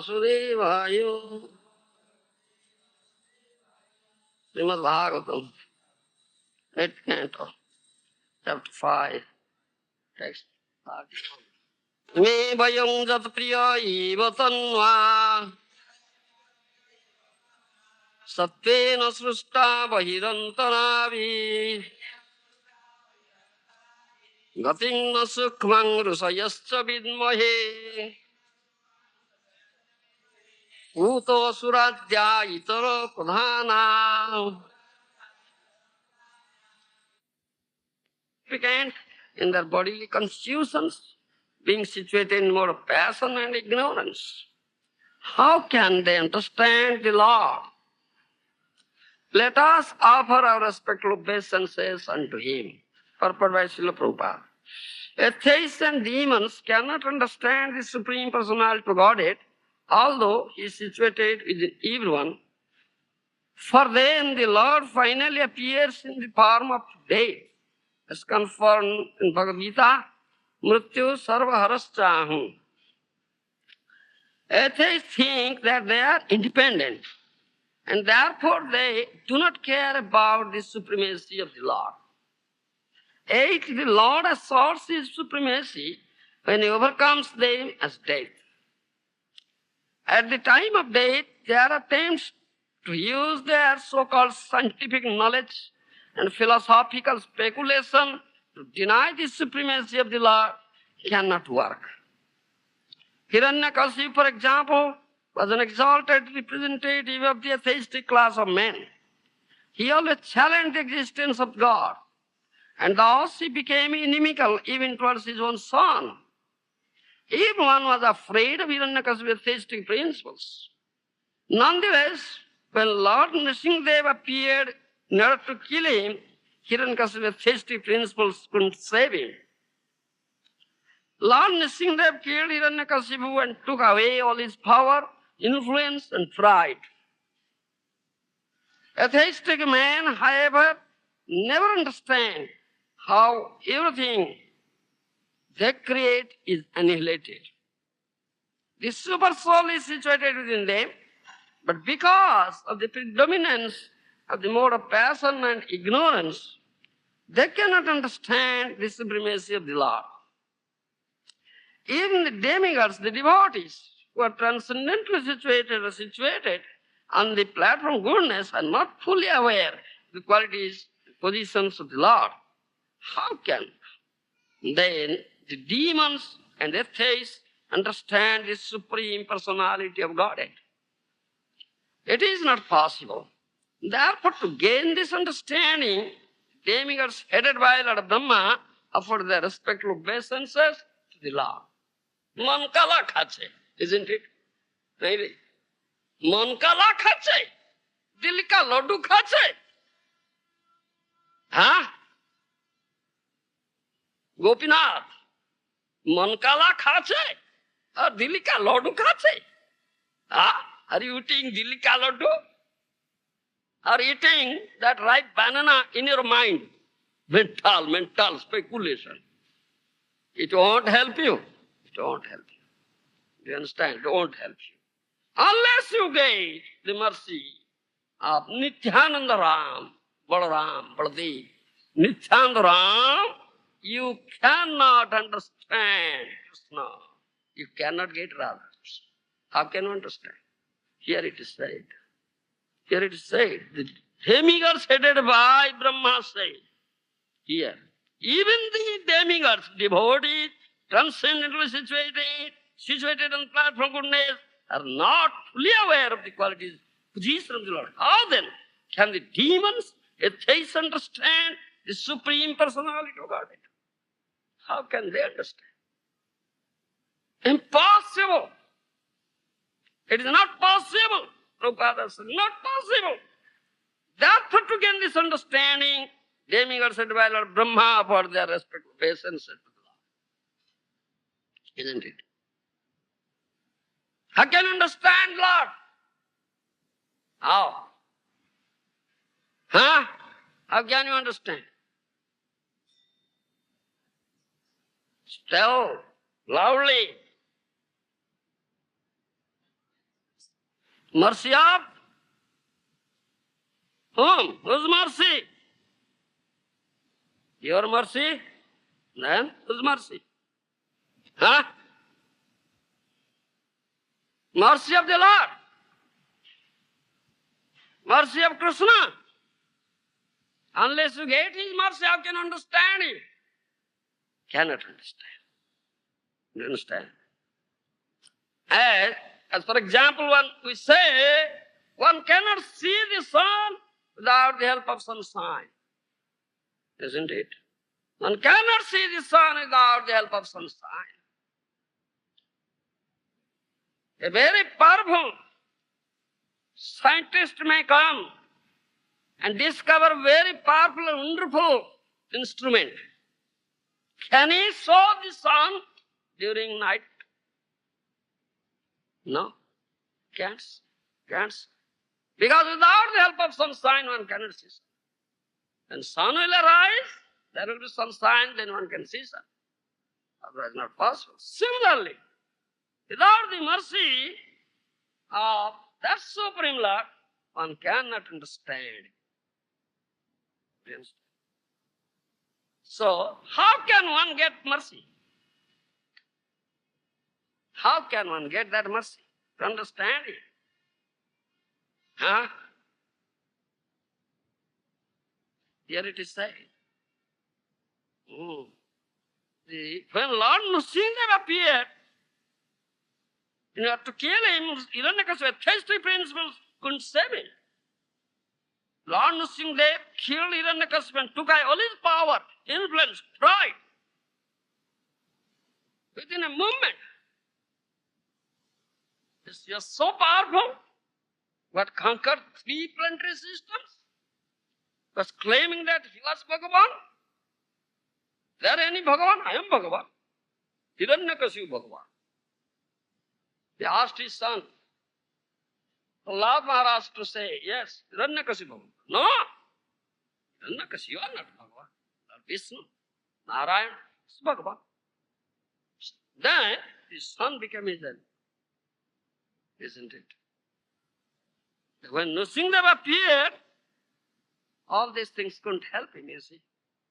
Vasudevaya. Srimad Bhagavatam, 8th canto, chapter 5, text. Me vayam jat priya eva tanva satvena srusta bahirantaravi gating na sukmang rusayascha vidmahe uto suradhya itara pradhana. Significant in their bodily constitutions, being situated in mode of passion and ignorance. How can they understand the Lord? Let us offer our respectful obeisances unto Him. Purport by Srila Prabhupada. Atheists and demons cannot understand the Supreme Personality of Godhead, although He is situated within everyone. For them, the Lord finally appears in the form of death, as confirmed in Bhagavad Gita, Mrityu sarva haraschahum. Atheists think that they are independent, and therefore they do not care about the supremacy of the Lord. Yet the Lord asserts His supremacy when He overcomes them as death. At the time of death, their attempts to use their so-called scientific knowledge and philosophical speculation to deny the supremacy of the Lord cannot work. Hiranyakasipu, for example, was an exalted representative of the atheistic class of men. He always challenged the existence of God, and thus he became inimical even towards his own son. Everyone was afraid of Hiranyakasipu's atheistic principles. Nonetheless, when Lord Nrsimhadev appeared in order to kill him, Hiranyakasipu's atheistic principles couldn't save him. Lord Nrsimhadev killed Hiranyakasipu and took away all his power, influence, and pride. Atheistic men, however, never understand how everything they create is annihilated. The super soul is situated within them, but because of the predominance of the mode of passion and ignorance, they cannot understand the supremacy of the Lord. Even the demigods, the devotees, who are transcendently situated on the platform of goodness, are not fully aware of the qualities, positions of the Lord. How can then the demons and atheists understand the Supreme Personality of Godhead? It is not possible. Therefore, to gain this understanding, demigods headed by Lord Brahma offered their respectful obeisances to the Lord. मन काला खाचे, isn't it? नहीं रे, मन काला खाचे, दिल का लड्डू खाचे, हाँ? गोपीनाथ, मन काला खाचे, और दिल का लड्डू खाचे, हाँ? Are you eating दिल का Laddu? Are you eating that ripe banana in your mind? Mental speculation. It won't help you. It won't help you. Do you understand? It won't help you. Unless you get the mercy of Nityananda Ram, Balaram, Baladev, Nityananda Ram, you cannot understand Krishna. You cannot get Radha. How can you understand? Here it is said. Here it is said. The demigods headed by Brahma say, here, even the demigods, devotees, transcendently situated on the platform of goodness, are not fully aware of the qualities, position of the Lord. How then can the demons, atheists understand the Supreme Personality of Godhead? How can they understand? Impossible. It is not possible. Prabhupada said, not possible. Therefore, to gain this understanding, demigods said by Lord Brahma for their respectful obeisance to the Lord. Isn't it? How can you understand, Lord? How? Huh? How can you understand? Still, loudly. Mercy of whom? Whose mercy? Your mercy? Then whose mercy? Huh? Mercy of the Lord. Mercy of Krishna. Unless you get his mercy, how can you understand it? Cannot understand. You understand? As for example, when we say one cannot see the sun without the help of sunshine. Isn't it? One cannot see the sun without the help of sunshine. A very powerful scientist may come and discover very powerful and wonderful instrument. Can he show the sun during night? No, can't. Because without the help of sunshine, one cannot see sun. When sun will arise, there will be sunshine, then one can see sun. Otherwise, not possible. Similarly, without the mercy of that Supreme Lord, one cannot understand. So, how can one get mercy? How can one get that mercy? To understand it? Huh? Here it is said. When Lord Nrsimha appeared, in order to kill him, Hiranyakashipu, thirsty principles couldn't save him. Lord Nrsimha killed Hiranyakashipu and took away all his power, influence, pride. Within a moment. This was so powerful, what conquered 3 planetary systems, was claiming that he was Bhagavan. There any Bhagavan? I am Bhagavan. Hiranyakashipu Bhagavan. They asked his son, allowed Maharaja to say, yes, Hiranyakashipu Bhagavan. No, Hiranyakashipu, you are not Bhagavan. Lord Vishnu, Narayana is Bhagavan. Then his son became his enemy. Isn't it? When Nrsimha appeared, all these things couldn't help him, you see.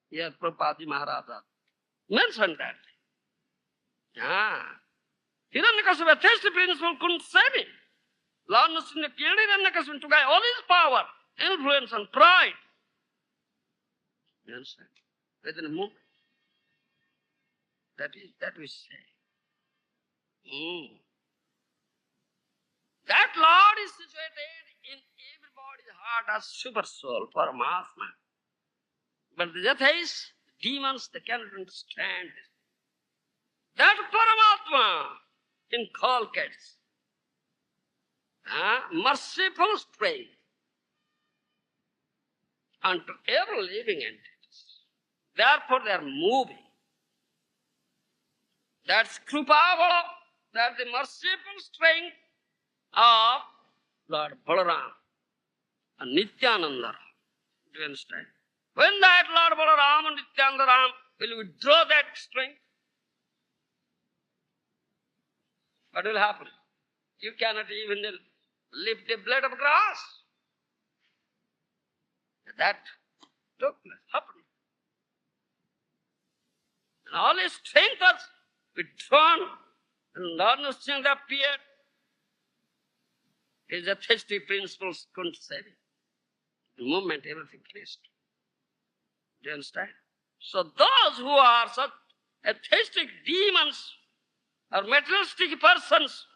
Here Prabhupada Maharaja mentioned that. Hiranyakashipu, a thirsty principle, couldn't save him. Lord Nrsimha killed Hiranyakashipu and took away all his power, influence and pride. You understand? Within a moment. That we say. That Lord is situated in everybody's heart as super soul, Paramatma. But the atheists, demons, they cannot understand this. That Paramatma inculcates merciful strength unto every living entities. Therefore they are moving. That's Krupavalo, that's the merciful strength of Lord Balaram and Nityananda. Do you understand? When that Lord Balaram and Nityananda will withdraw that strength, what will happen? You cannot even lift a blade of grass. That took place, happened. And all his strength was withdrawn, and Lord Nrsimha appeared. His atheistic principles couldn't save it. The moment everything finished. Do you understand? So those who are such atheistic demons or materialistic persons,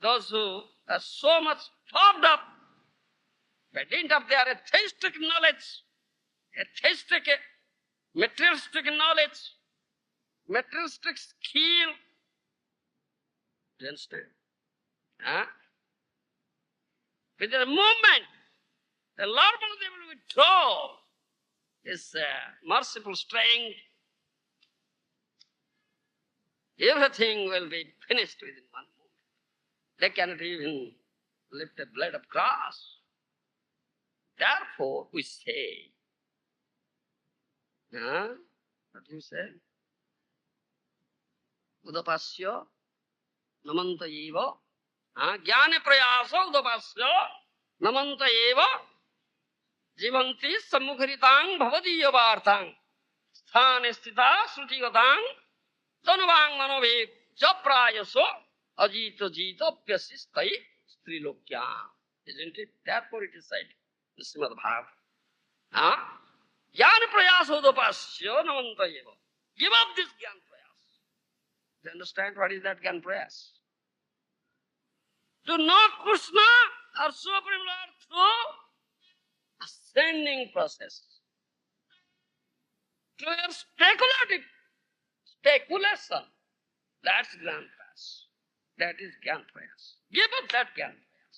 those who are so much puffed up by dint of their atheistic knowledge, atheistic, materialistic knowledge, materialistic skill. Do you understand? Within a moment, the Lord will withdraw his merciful strength. Everything will be finished within one moment. They cannot even lift a blade of grass. Therefore, we say, what do you say? Udapasya namanta eva Jnana prayasa udapasya namanta eva jivanti sammukharitang bhavadiya vartang sthane sthita srutigatang tanuvang manovev japrayaso ajita jita pyasistai strilokyam. Isn't it? Therefore it is said in Srimad Bhagavatam. Jnana prayasa udapasya namanta eva. Give up this jnana prayas. Do you understand what is that jnana prayas? To know Krishna or Supreme Lord through ascending process. To your speculation, that's Gyan Prayas. That is Gyan Prayas. Give up that Gyan Prayas.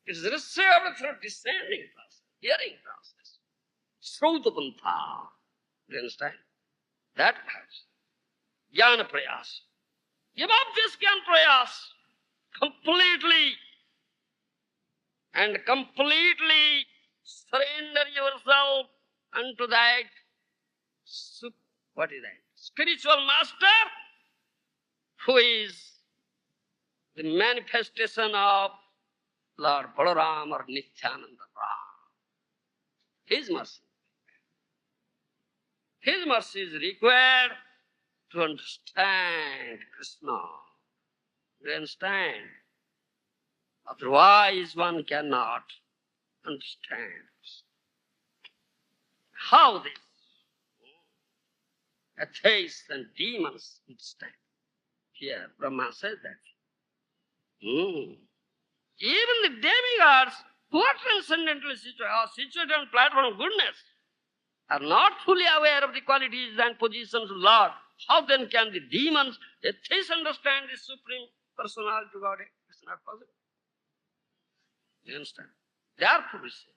It is received through descending process, hearing process. Srutapantha. Do you understand? That has Jnana Prayas. Give up this Gyan Prayas completely and completely surrender yourself unto that what is that? Spiritual master who is the manifestation of Lord Balaram or Nityananda Ram. His mercy. His mercy is required to understand Krishna. You understand? Otherwise one cannot understand. How this atheists and demons understand. Here Brahma says that. Even the demigods who are transcendently situated on platform of goodness are not fully aware of the qualities and positions of Lord. How then can the demons, atheists, understand the Supreme Personality of Godhead? It's not possible. You understand? Therefore we say,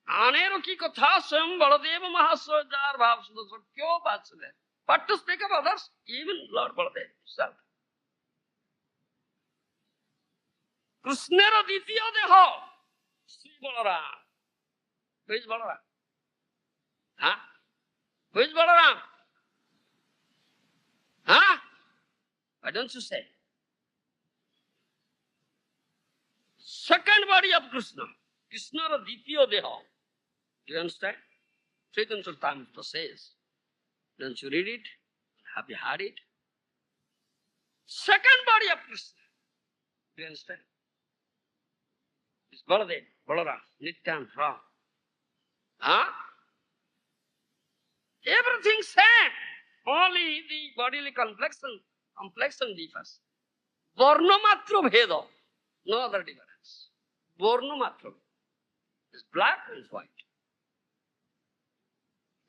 Anero ki katha swam Baladeva Mahaswajar Bhav Sudasva kyo bachale. But to speak of others, even Lord Baladev himself. Krishnera Ditya Deho, Sri Balaram. Who is Balaram? Who is Balaram? Why don't you say? Second body of Krishna. Krishnera Ditya Deho. Do you understand? Chaitanya Charitamrita says. Don't you read it? Have you heard it? Second body of Krishna. Do you understand? It's Baladev, Balaram, Nityan, Ram. Everything same. Only the bodily complexion differs. Varna matra bheda. No other difference. Varna matra. It's black and it's white.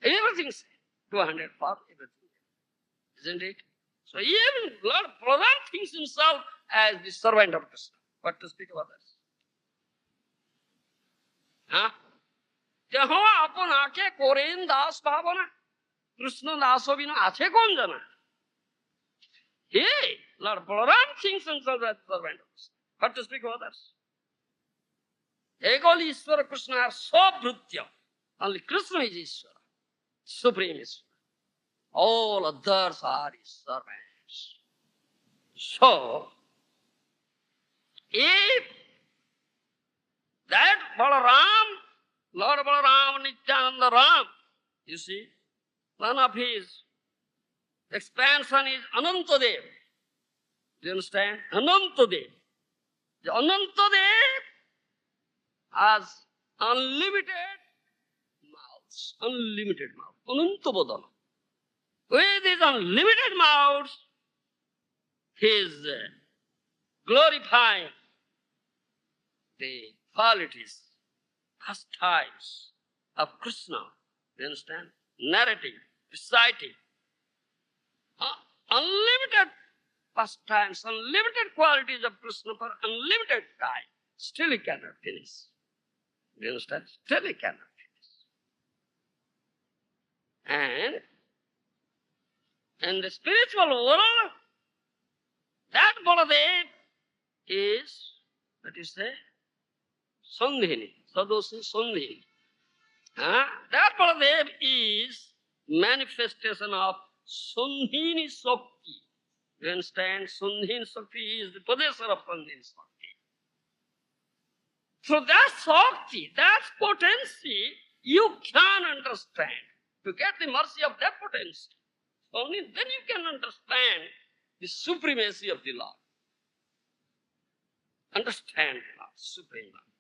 Everything same. 200 for everything. Isn't it? So even Lord Prahlad thinks himself as the servant of Krishna. What to speak about that? जहाँ अपन आके कोरेन दास भावना कृष्ण दासो बिना आछे कौन जाना? He, Lord Balaram thinks himself as the servant of Krishna. What to speak about that? Ekali Ishvara Krishna are so bhrutya. Only Krishna is Ishvara, Supreme Ishvara. All others are his servants. So, if that Balaram, Lord Balaram, Nityananda Ram, you see, one of his expansion is Anantadev. Do you understand? Anantadev. The Anantadev has unlimited mouths. Unlimited mouths. Anantabodana. With his unlimited mouths, he is glorifying the qualities, pastimes of Krishna. You understand? Narrating, reciting. Unlimited pastimes, unlimited qualities of Krishna for unlimited time. Still he cannot finish. You understand? Still he cannot finish. And in the spiritual world, that Baladev is, what you say? Sandhini. Sadosi Sandhini. That Baladev is manifestation of Sandhini Shakti. You understand? Sundhin Shakti is the possessor of Sundhin Shakti. So that Shakti, that potency, you can understand. To get the mercy of that potency, only then you can understand the supremacy of the Lord. Understand the Lord, Supreme Lord.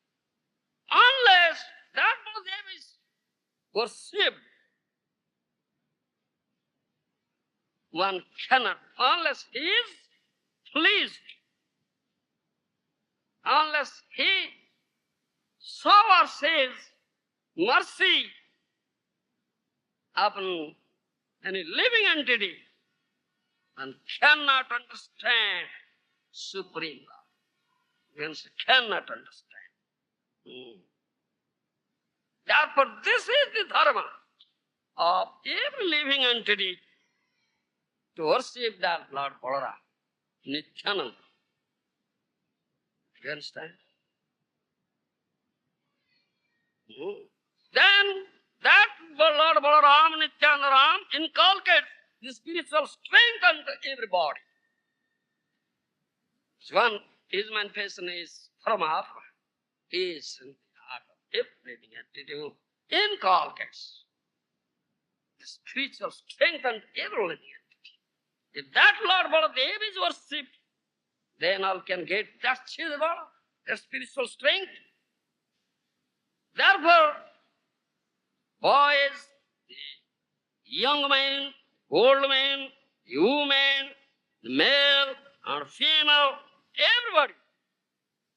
Unless that Baladev is worshipped, one cannot, unless he is pleased, unless he showers his mercy upon any living entity, one cannot understand Supreme Lord. One cannot understand. Therefore, this is the dharma of every living entity, to worship that Lord Balaram, Nityananda. You understand? Then that Lord Balaram, Nityananda inculcates the spiritual strength unto everybody. One, his manifestation is Paramatma. He is in the heart of every living entity who inculcates the spiritual strength unto every living entity. If that Lord Baladev is worshipped, then all can get that Chidabala, that spiritual strength. Therefore, boys, young men, old men, women, male and female, everybody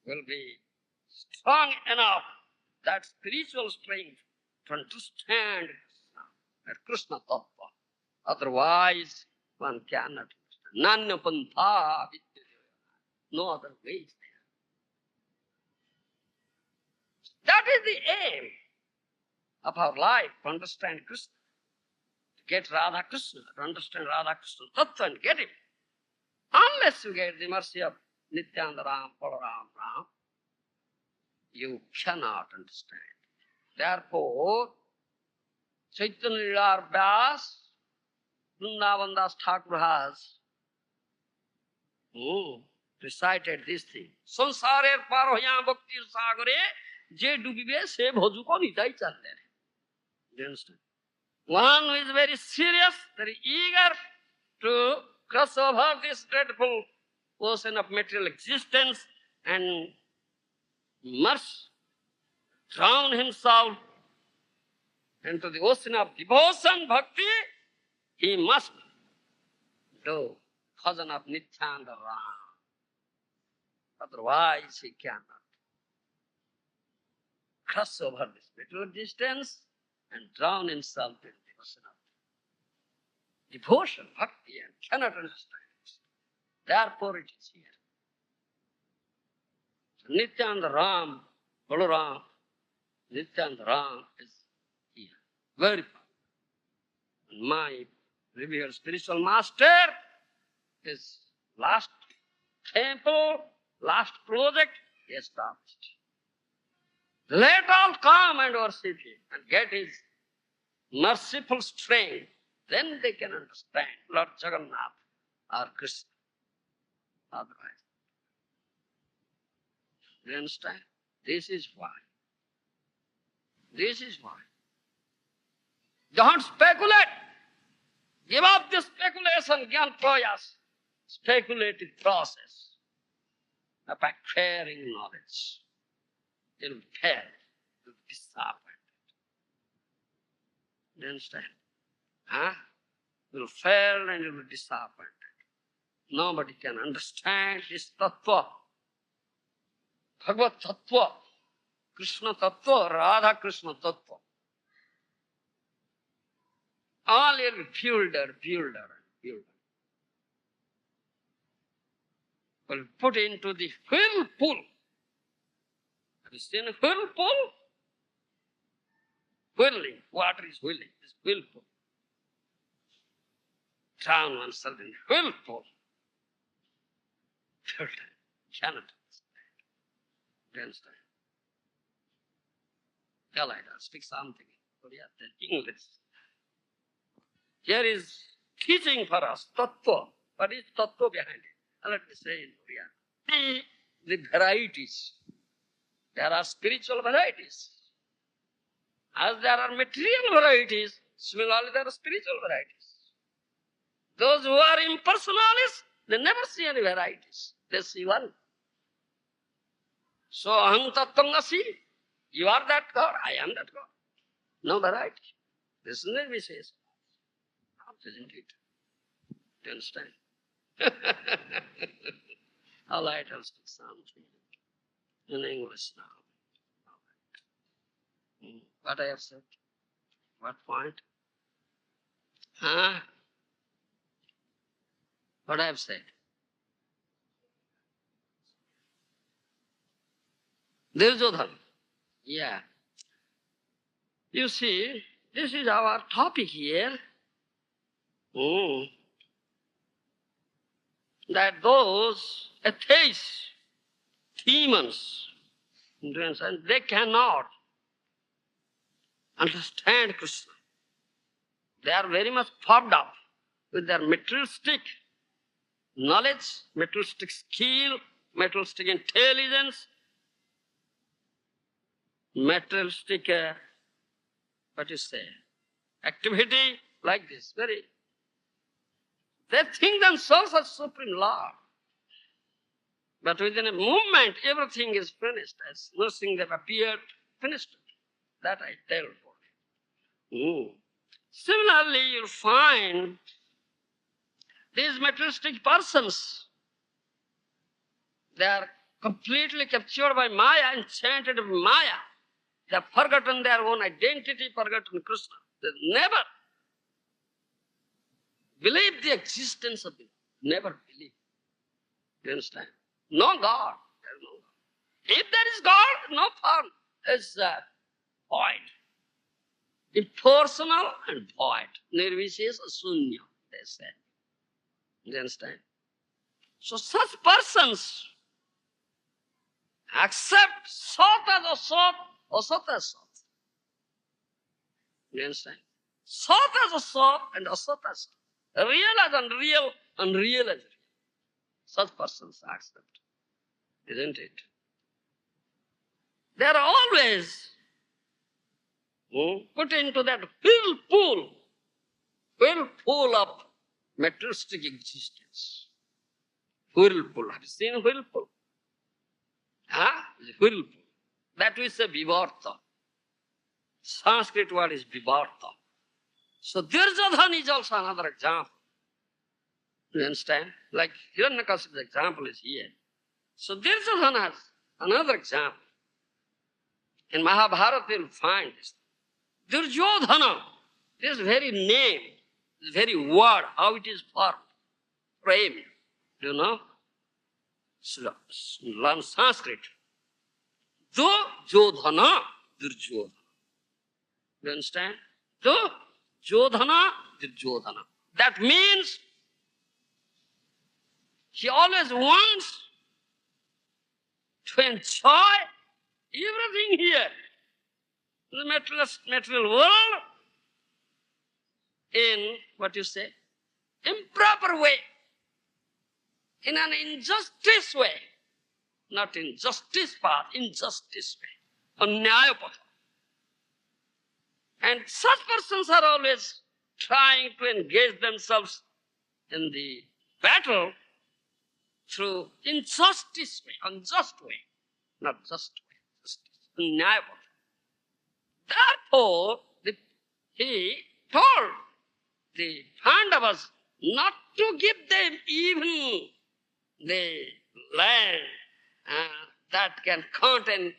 will be strong enough, that spiritual strength, to understand that Krishna Tattva. Otherwise, one cannot understand. Nanya pantha vidyate. No other way is there. That is the aim of our life, to understand Krishna. To get Radha Krishna, to understand Radha Krishna Tattva and get him. Unless you get the mercy of Nityananda Ram, Balaram Ram, you cannot understand. Therefore, Chaitanya Leela Vyas, Vrindavan Das Thakur has recited this thing. Sansarer par hoya bhakti sagare, je dubibe se bhoju ko nitai challe. Do you understand? One who is very serious, very eager to cross over this dreadful ocean of material existence and must drown himself into the ocean of devotion, bhakti, he must do bhajan of Nityananda Ram. Otherwise he cannot cross over this material existence and drown himself in the ocean of devotion, bhakti, and cannot understand it. Therefore it is here. So Nityananda Ram, Balaram, Nityananda Ram is here. Very powerful. And my revered spiritual master, his last temple, last project, he established. Let all come and worship him and get his merciful strength. Then they can understand Lord Jagannath or Krishna. Otherwise, you understand? This is why. This is why. Don't speculate. Give up this speculation, Gyan Prayas, speculative process of acquiring knowledge. It will fail, it will be disappointed. You understand? It will fail and it will be disappointed. Nobody can understand this tattva, Bhagavad tattva, Krishna tattva, Radha Krishna tattva. All will be builder. Will put into the whirlpool. Have you seen a whirlpool? Whirling. Water is whirling. This whirlpool. Drown oneself in whirlpool. Cannot understand. Do you understand? Tell I don't speak something. Korea, English. Here is teaching for us, tattva. What is tattva behind it? Let me say in Korea. The varieties. There are spiritual varieties. As there are material varieties, similarly there are spiritual varieties. Those who are impersonalists, they never see any varieties. They see one. So, aham tattvangasi, you are that God, I am that God. No variety. This is the Vishesha. Isn't it? Do you understand? All right, I'll speak something in English now. All right. What I have said? What point? Huh? What I have said? Duryodhana. Yeah. You see, this is our topic here. That those atheists, demons, they cannot understand Krishna. They are very much puffed up with their materialistic knowledge, materialistic skill, materialistic intelligence, materialistic, activity like this. They think themselves as Supreme Lord. But within a moment, everything is finished. As nothing that appeared, finished. That I tell for. Similarly, you'll find these materialistic persons, they are completely captured by Maya, enchanted by Maya. They have forgotten their own identity, forgotten Krishna. They never believe the existence of it. Never believe. Do you understand? No God. There is no God. If there is God, no form. It's void. Impersonal and void. Nirvishesha sunya, they say. Do you understand? So such persons accept Sat as Asat, Asat as Sat. Do you understand? Sat as Asat and Asat as Sat. Real as unreal, unreal as real. Such persons accept. Isn't it? They are always put into that whirlpool of materialistic existence. Whirlpool. Have you seen whirlpool? Whirlpool. That is a vivarta. Sanskrit word is vivarta. So Duryodhana is also another example. You understand? Like Hiranyakashipu's example is here. So Duryodhana has another example. In Mahabharata you'll find this. Duryodhana, this very name, this very word, how it is formed, framed. Do you know? Learn Sanskrit. Duryodhana, Duryodhana. Do you understand? Duryodhana, Duryodhana. That means he always wants to enjoy everything here. The material world in, improper way, in an injustice way, not in justice path, injustice way, anyaya path. And such persons are always trying to engage themselves in the battle through injustice way, unjust way, not just way, justice, anyaya path. Therefore, he told the Pandavas not to give them even the land that can contain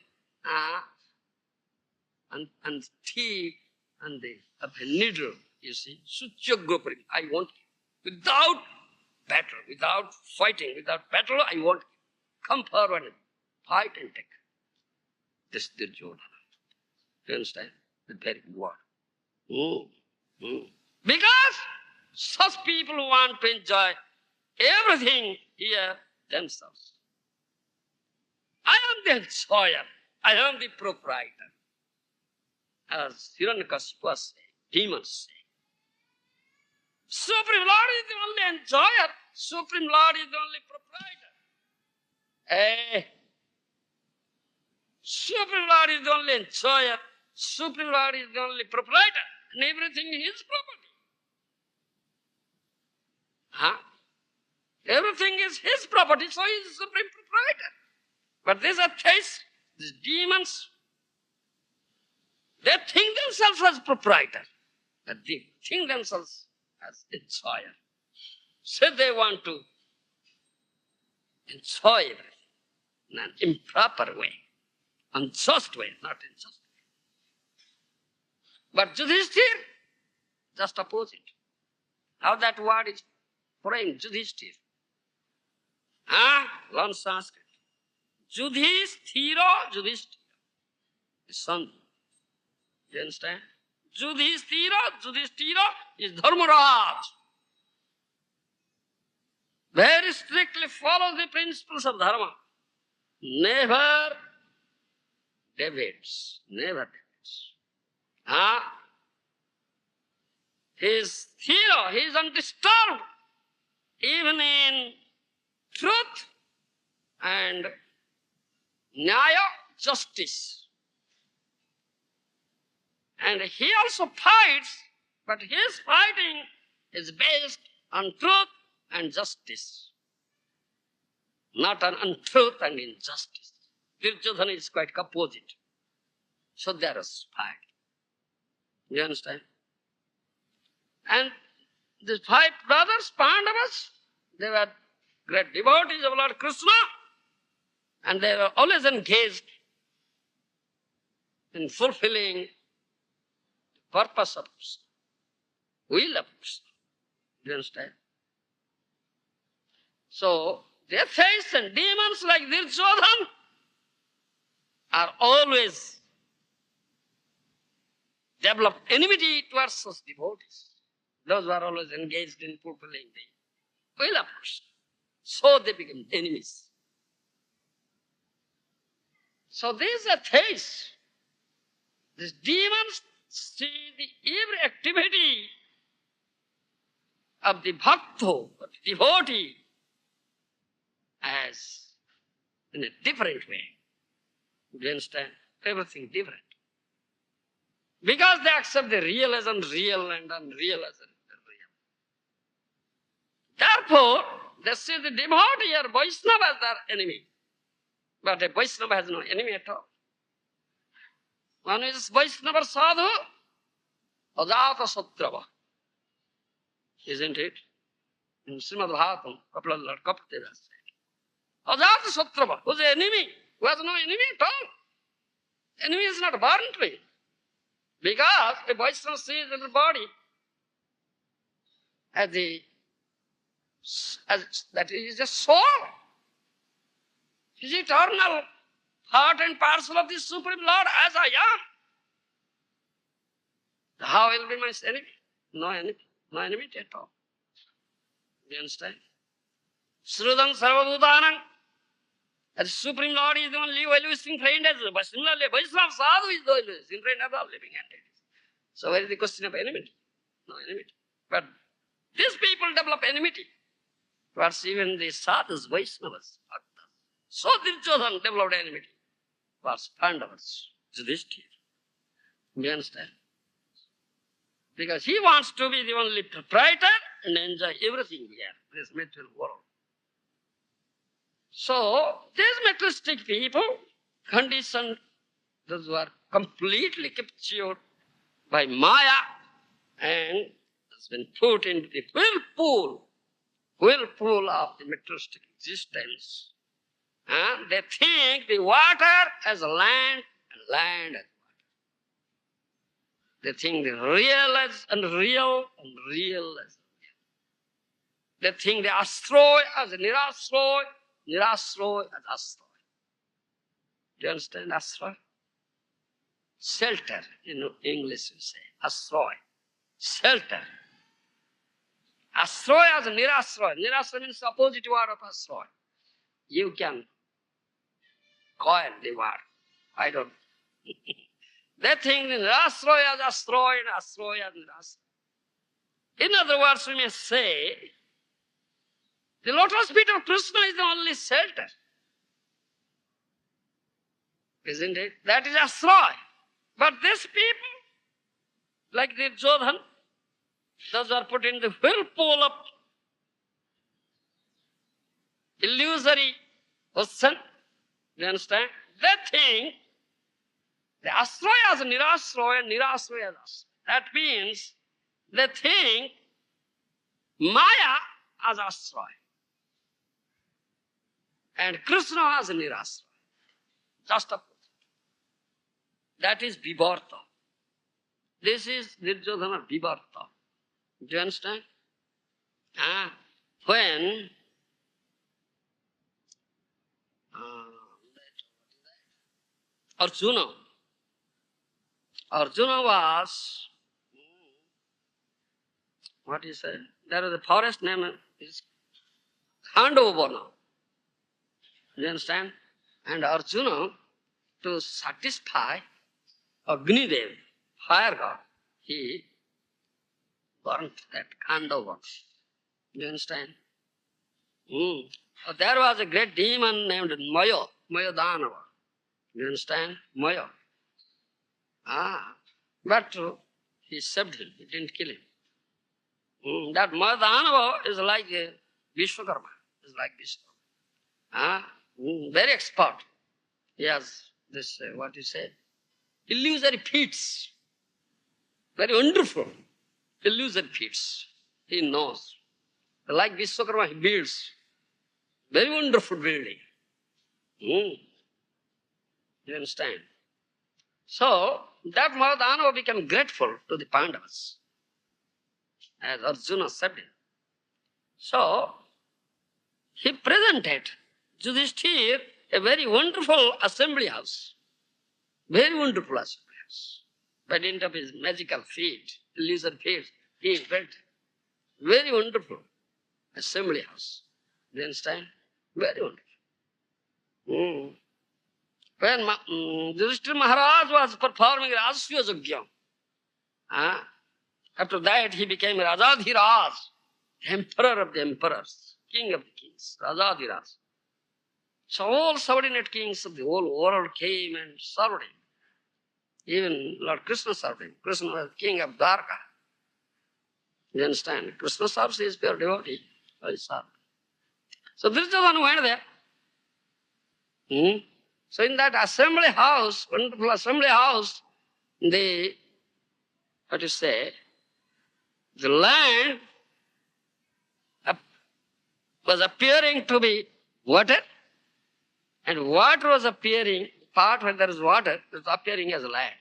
and tea and the needle, you see. Sutyagopari, I want without battle, without fighting, without battle, I want come forward and fight and take. This is Duryodhana. Do you understand? The very word. Because such people want to enjoy everything here themselves. I am the enjoyer. I am the proprietor. As Hiranyakashipu was saying, demons say. Supreme Lord is the only enjoyer. Supreme Lord is the only proprietor. Supreme Lord is the only enjoyer. Supreme Lord is the only proprietor. And everything is his property. Everything is his property, so he is the supreme proprietor. But these atheists, these demons, they think themselves as proprietor. But they think themselves as enjoyer. So they want to enjoy everything in an improper way, unjust way, not unjust way. But Yudhishthir, just opposite. How that word is framed, Yudhishthir. Learn Sanskrit. Yudhishthira, Yudhishthira. His son. You understand? Yudhishthira is Dharmaraj. Very strictly follows the principles of Dharma. Never deviates. Never deviates. He is hero. He is undisturbed. Even in truth and nyaya, justice. And he also fights, but his fighting is based on truth and justice, not on untruth and injustice. Duryodhana is quite opposite. So there is fight. You understand? And the 5 brothers, Pandavas, they were great devotees of Lord Krishna, and they were always engaged in fulfilling the purpose of Krishna, will of Krishna. You understand? So, the atheists and demons like Duryodhana are always develop enmity towards such devotees. Those who are always engaged in fulfilling the will of Krishna. So they become enemies. So these atheists, these demons, see the every activity of the bhakto, of the devotee, as in a different way. Do you understand? Everything different. Because they accept the real as unreal and unreal as real. Therefore, they see the devotee or Vaishnava as their enemy. But a Vaishnava has no enemy at all. One is Vaishnava sadhu, ajata satrava. Isn't it? In Srimad Bhagavatam, couple of Lord Kapateva said. Ajata satrava, who's the enemy? Who has no enemy at all. Enemy is not voluntary. Because a Vaishnava sees the body as that is a soul. It is eternal part and parcel of the Supreme Lord as I am. How will be my enemy? No enemy. No enemy at all. Do you understand? Srudam sarvabhutanam. The Supreme Lord is the only well-wishing friend. As similarly, Vaishnava sadhu is the well-wishing friend of all living entities. So where is the question of enmity? No enmity. But these people develop enmity towards even the sadhus, Vaishnavas. So Duryodhana developed enmity towards Pandavas, Yudhishthira. You understand? Because he wants to be the only proprietor and enjoy everything here, this material world. So, these materialistic people, conditioned, those who are completely captured by Maya and has been put into the whirlpool of the materialistic existence. And they think the water as land and land as water. They think the real as unreal and real as unreal. They think the astroy as a nirastroy, nirastroy as astroy. Do you understand astroy? Shelter, in English we say, astroy. Shelter. Astroy as a nirastroy. Nirastroy means the opposite word of astroy. You can coin the word. I don't. They think the nirastroy as astroy and astroy as nirastroy. In other words, we may say The lotus feet of Krishna is the only shelter. Isn't it? That is Ashraya. But these people, like the Jodhan, those are put in the whirlpool of illusory ocean. You understand? They think the Ashraya is Nirashraya, Nirashraya is Ashraya. That means they think Maya as Ashraya and Krishna as Nirashraya. Just a that is Vivarta. This is Nirdjodhana Vivarta. Do you understand? When Arjuna was, what is it? There is a forest name is Khandavana. Do you understand? And Arjuna, to satisfy Agnidev, fire god, he burnt that Khandavana. Do you understand? There was a great demon named Maya Danava. Do you understand? Maya. But he saved him, he didn't kill him. That Maya Danava is like Vishwakarma. Is like Vishwakarma. Very expert. He has this, what you say, illusory feats. Very wonderful. Illusory feats. He knows. Like Vishwakarma, he builds. Very wonderful building. You understand? So, that Maharaja became grateful to the Pandavas, as Arjuna said it. So, he presented Yudhishthir a very wonderful assembly house. Very wonderful assembly house. By dint of his magical feet, illusory feet, he built very wonderful assembly house. Do you understand? Very wonderful. When Yudhishthira Maharaj was performing Rajasya Yajna, after that he became Rajadhiraj, emperor of the emperors, king of the kings, Rajadhiraj. So all subordinate kings of the whole world came and served him. Even Lord Krishna served him. Krishna was king of Dwarka. You understand? Krishna serves his pure devotee. So he served. So Dhritarastra went there. So in that assembly house, wonderful assembly house, the land was appearing to be water, and water was appearing, part where there is water, it was appearing as land.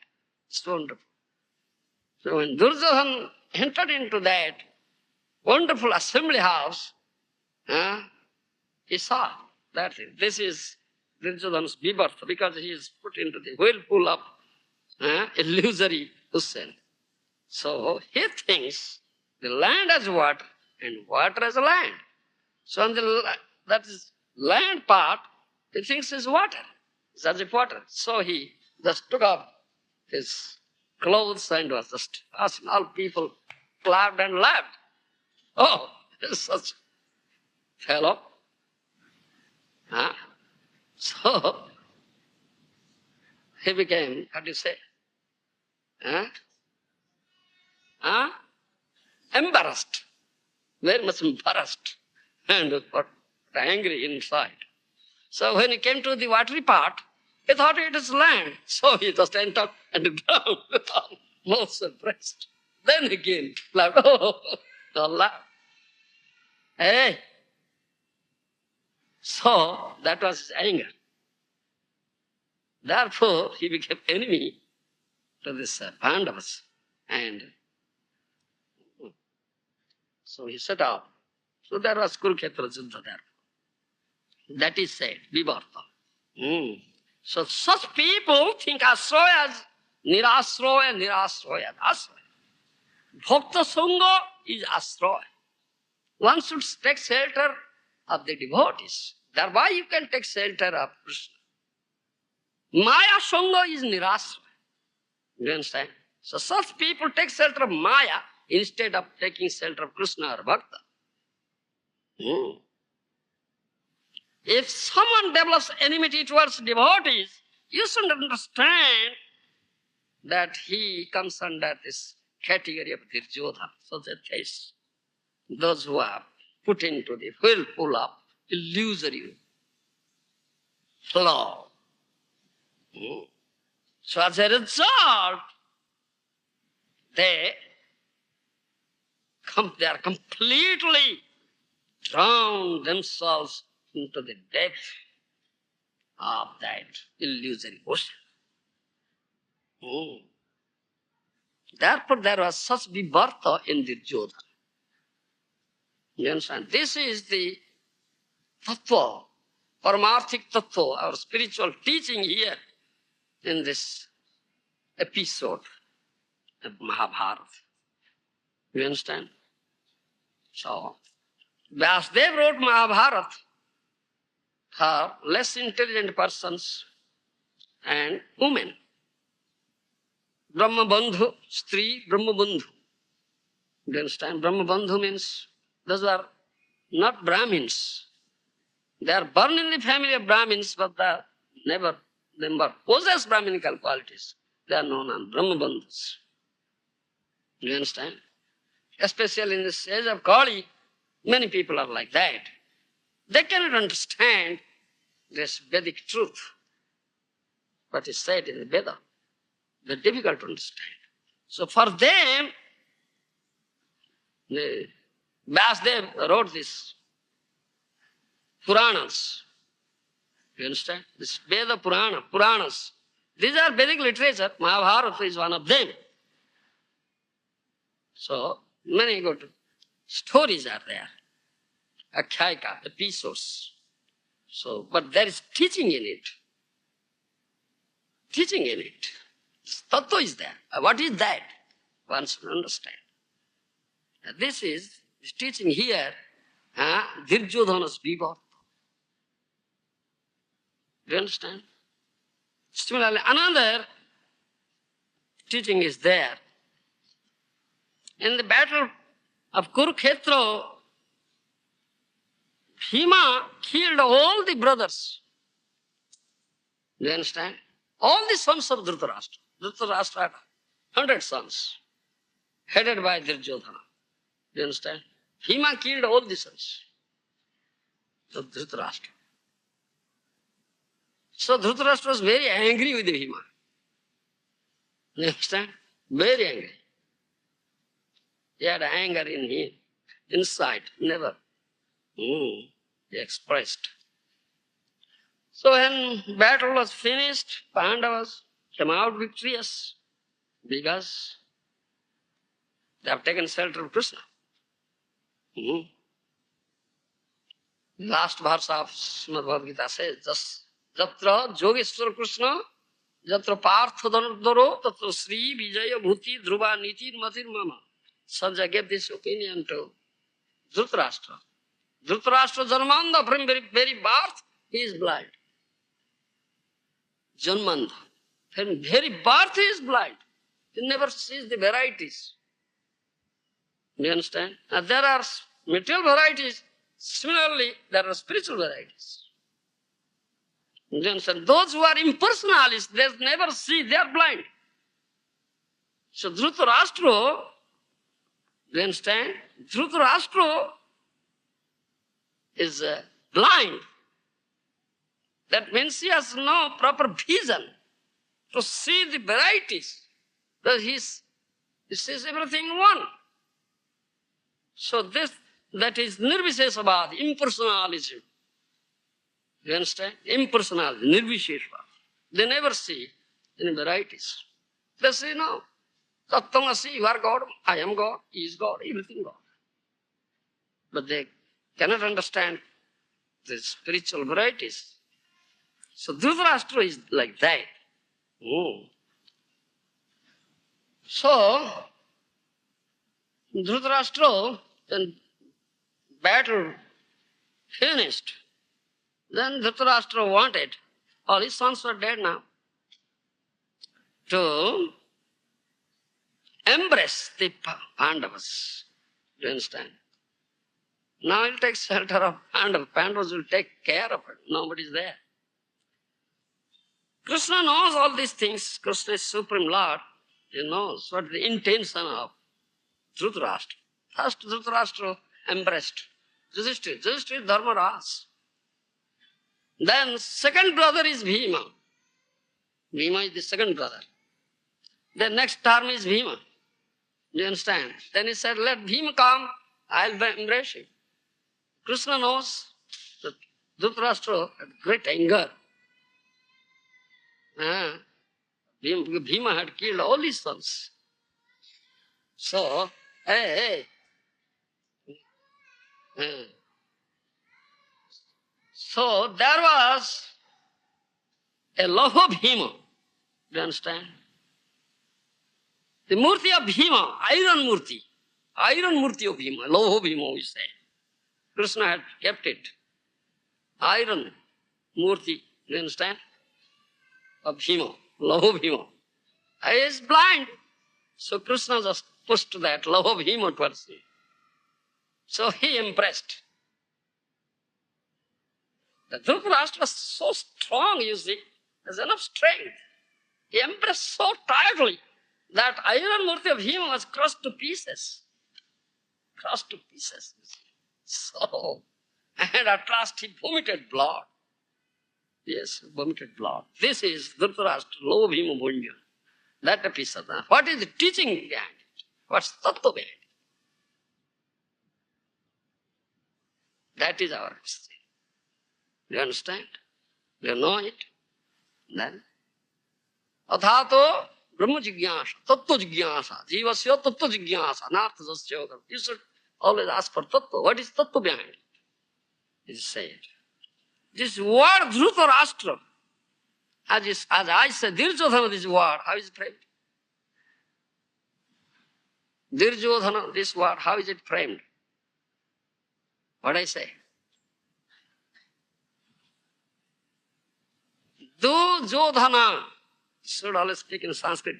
It's wonderful. So when Duryodhana entered into that wonderful assembly house, he saw that this is Duryodhana's birth, because he is put into the whirlpool of illusory ocean. So he thinks the land as water and water as land. So on that is land part, he thinks is water. It's as if water. So he just took up his clothes and was just asking. All people clapped and laughed. Oh, such fellow. So he became, how do you say? Embarrassed. Very much embarrassed. And angry inside. So when he came to the watery part, he thought it is land. So he just entered and drowned. Most surprised. Then again laughed. Oh, laughed. Hey. So that was his anger. Therefore, he became enemy to this Pandavas. And so he set out. So there was Kurukshetra Yuddha there. That is said, Vivarta. So such people think Ashraya as Nirashraya, Nirashraya as Ashraya. Bhakta Sangha is Ashraya. One should take shelter of the devotees. Thereby you can take shelter of Krishna. Maya Sangha is Nirashraya. You understand? So such people take shelter of Maya instead of taking shelter of Krishna or Bhakta. If someone develops enmity towards devotees, you should understand that he comes under this category of Duryodhana, such a case. Those who are put into the whirlpool of illusory flow. So as a result, they are completely drown themselves into the depth of that illusory ocean. Therefore, there was such vibharta in Duryodhana. You understand? This is the tattva, paramarthik tattva, our spiritual teaching here in this episode of Mahabharata. You understand? So, Vyasdev wrote Mahabharata for less intelligent persons and women. Brahma Bandhu, Stri Brahma Bandhu. You understand? Brahma Bandhu means those are not Brahmins. They are born in the family of Brahmins, but they never possess Brahminical qualities. They are known as Brahma Bandhus. You understand? Especially in this age of Kali, many people are like that. They cannot understand this Vedic truth. What is said in the Veda. They're difficult to understand. So for them, Vyasdev wrote this Puranas. You understand? This Veda Puranas. These are Vedic literature. Mahabharata is one of them. So many good stories are there. Akhyayika, episodes. So, but there is teaching in it. Teaching in it. Tattva is there. What is that? One should understand. This is teaching here, Duryodhana's vibharta. Do you understand? Similarly, another teaching is there. In the battle of Kurukshetra, Bhima killed all the brothers. Do you understand? All the sons of Dhritarastra. Dhritarastra had 100 sons, headed by Duryodhana. Do you understand? Bhima killed all the sons of Dhritarastra. So Dhritarashtra was very angry with Bhima. You understand? Very angry. He had anger in him, inside, never. He expressed. So when battle was finished, Pandavas came out victorious because they have taken shelter of Krishna. Last verse of Srimad Bhagavad Gita says, Jatra Yogeshwar Krishna, Jatra Partha Dhanurdharo, Tatra Sri Vijaya Bhuti Dhruva Nitir Matir Mama. Sanjay gave this opinion to Dhritarashtra. Dhritarashtra Janmanda, from very birth, he is blind. Janmanda. From very birth he is blind. He never sees the varieties. Do you understand? Now there are material varieties. Similarly, there are spiritual varieties. Do you understand? Those who are impersonalists, they never see, they are blind. So Dhritarashtra, do you understand? Dhritarashtra is blind. That means he has no proper vision to see the varieties. He sees everything in one. So that is nirvisheshabad, impersonalism. You understand? Impersonalism, nirvisheshabad. They never see any varieties. They say, no, tattvamasi, you are God, I am God, he is God, everything God. But they cannot understand the spiritual varieties. So Dhritarashtra is like that. So, Dhritarashtra, when battle finished, then Dhritarashtra wanted, all his sons were dead now, to embrace the Pandavas. Do you understand? Now he'll take shelter of Pandavas. Pandavas will take care of it. Nobody's there. Krishna knows all these things. Krishna is Supreme Lord. He knows what the intention of Dhritarastra. First Dhritarastra embraced Yudhishthira. Yudhishthira is Dharmaraj. Then second brother is Bhima. Bhima is the second brother. The next term is Bhima. Do you understand? Then he said, let Bhima come, I'll embrace him. Krishna knows that Dhritarashtra had great anger. Bhima had killed all his sons. So, so there was a Loho Bhima. Do you understand? The Murti of Bhima, iron Murti of Bhima, Loho Bhima we say. Krishna had kept it. Iron Murti, do you understand? Of Bhima, Loho Bhima. He is blind. So Krishna just pushed that Loho Bhima towards him. So he impressed. The Dhritarashtra was so strong, you see, there's enough strength. He impressed so tightly that iron Murti of Bhima was crushed to pieces. Crushed to pieces, you see. So, and at last he vomited blood. Yes, vomited blood. This is Dhritarashtra, Loho Bhima Bhunja. That a piece of that. What is the teaching behind it? What's tattva behind it? That is our history. Do you understand? Do you know it? Then, Athato Brahma Jigyasa, Tattva Jigyasa, Jivasya Tattva Jigyasa, Nartha Jasya Yoga. You should always ask for tattva. What is tattva behind it? It is said. This word Dhritarashtra, as I said, Dirjodhana, this word, how is it framed? Dirjodhana, this word, how is it framed? What I say? Dujodhana, should always speak in Sanskrit.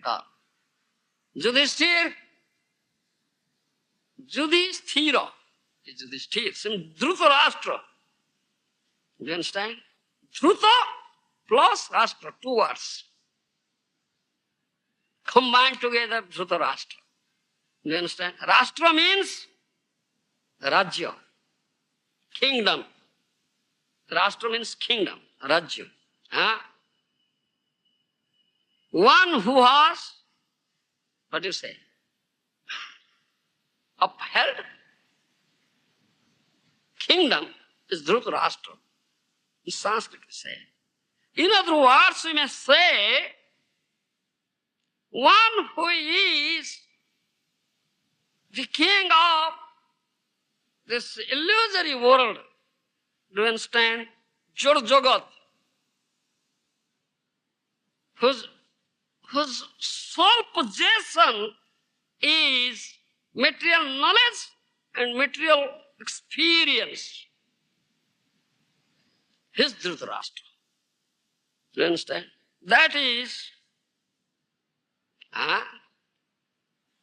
Yudhishthira, Yudhishthira, Yudhishthira, Dhritarashtra. Do you understand? Dhruta plus Rashtra, two words. Combined together, Dhritarashtra. Do you understand? Rashtra means Rajya, kingdom. Rashtra means kingdom, Rajya. One who has, what do you say? Upheld kingdom is Dhritarashtra. In Sanskrit we say. In other words, we may say, one who is the king of this illusory world, do you understand? Jod Jagat, whose sole possession is material knowledge and material experience. His Dhritarashtra. Do you understand? That is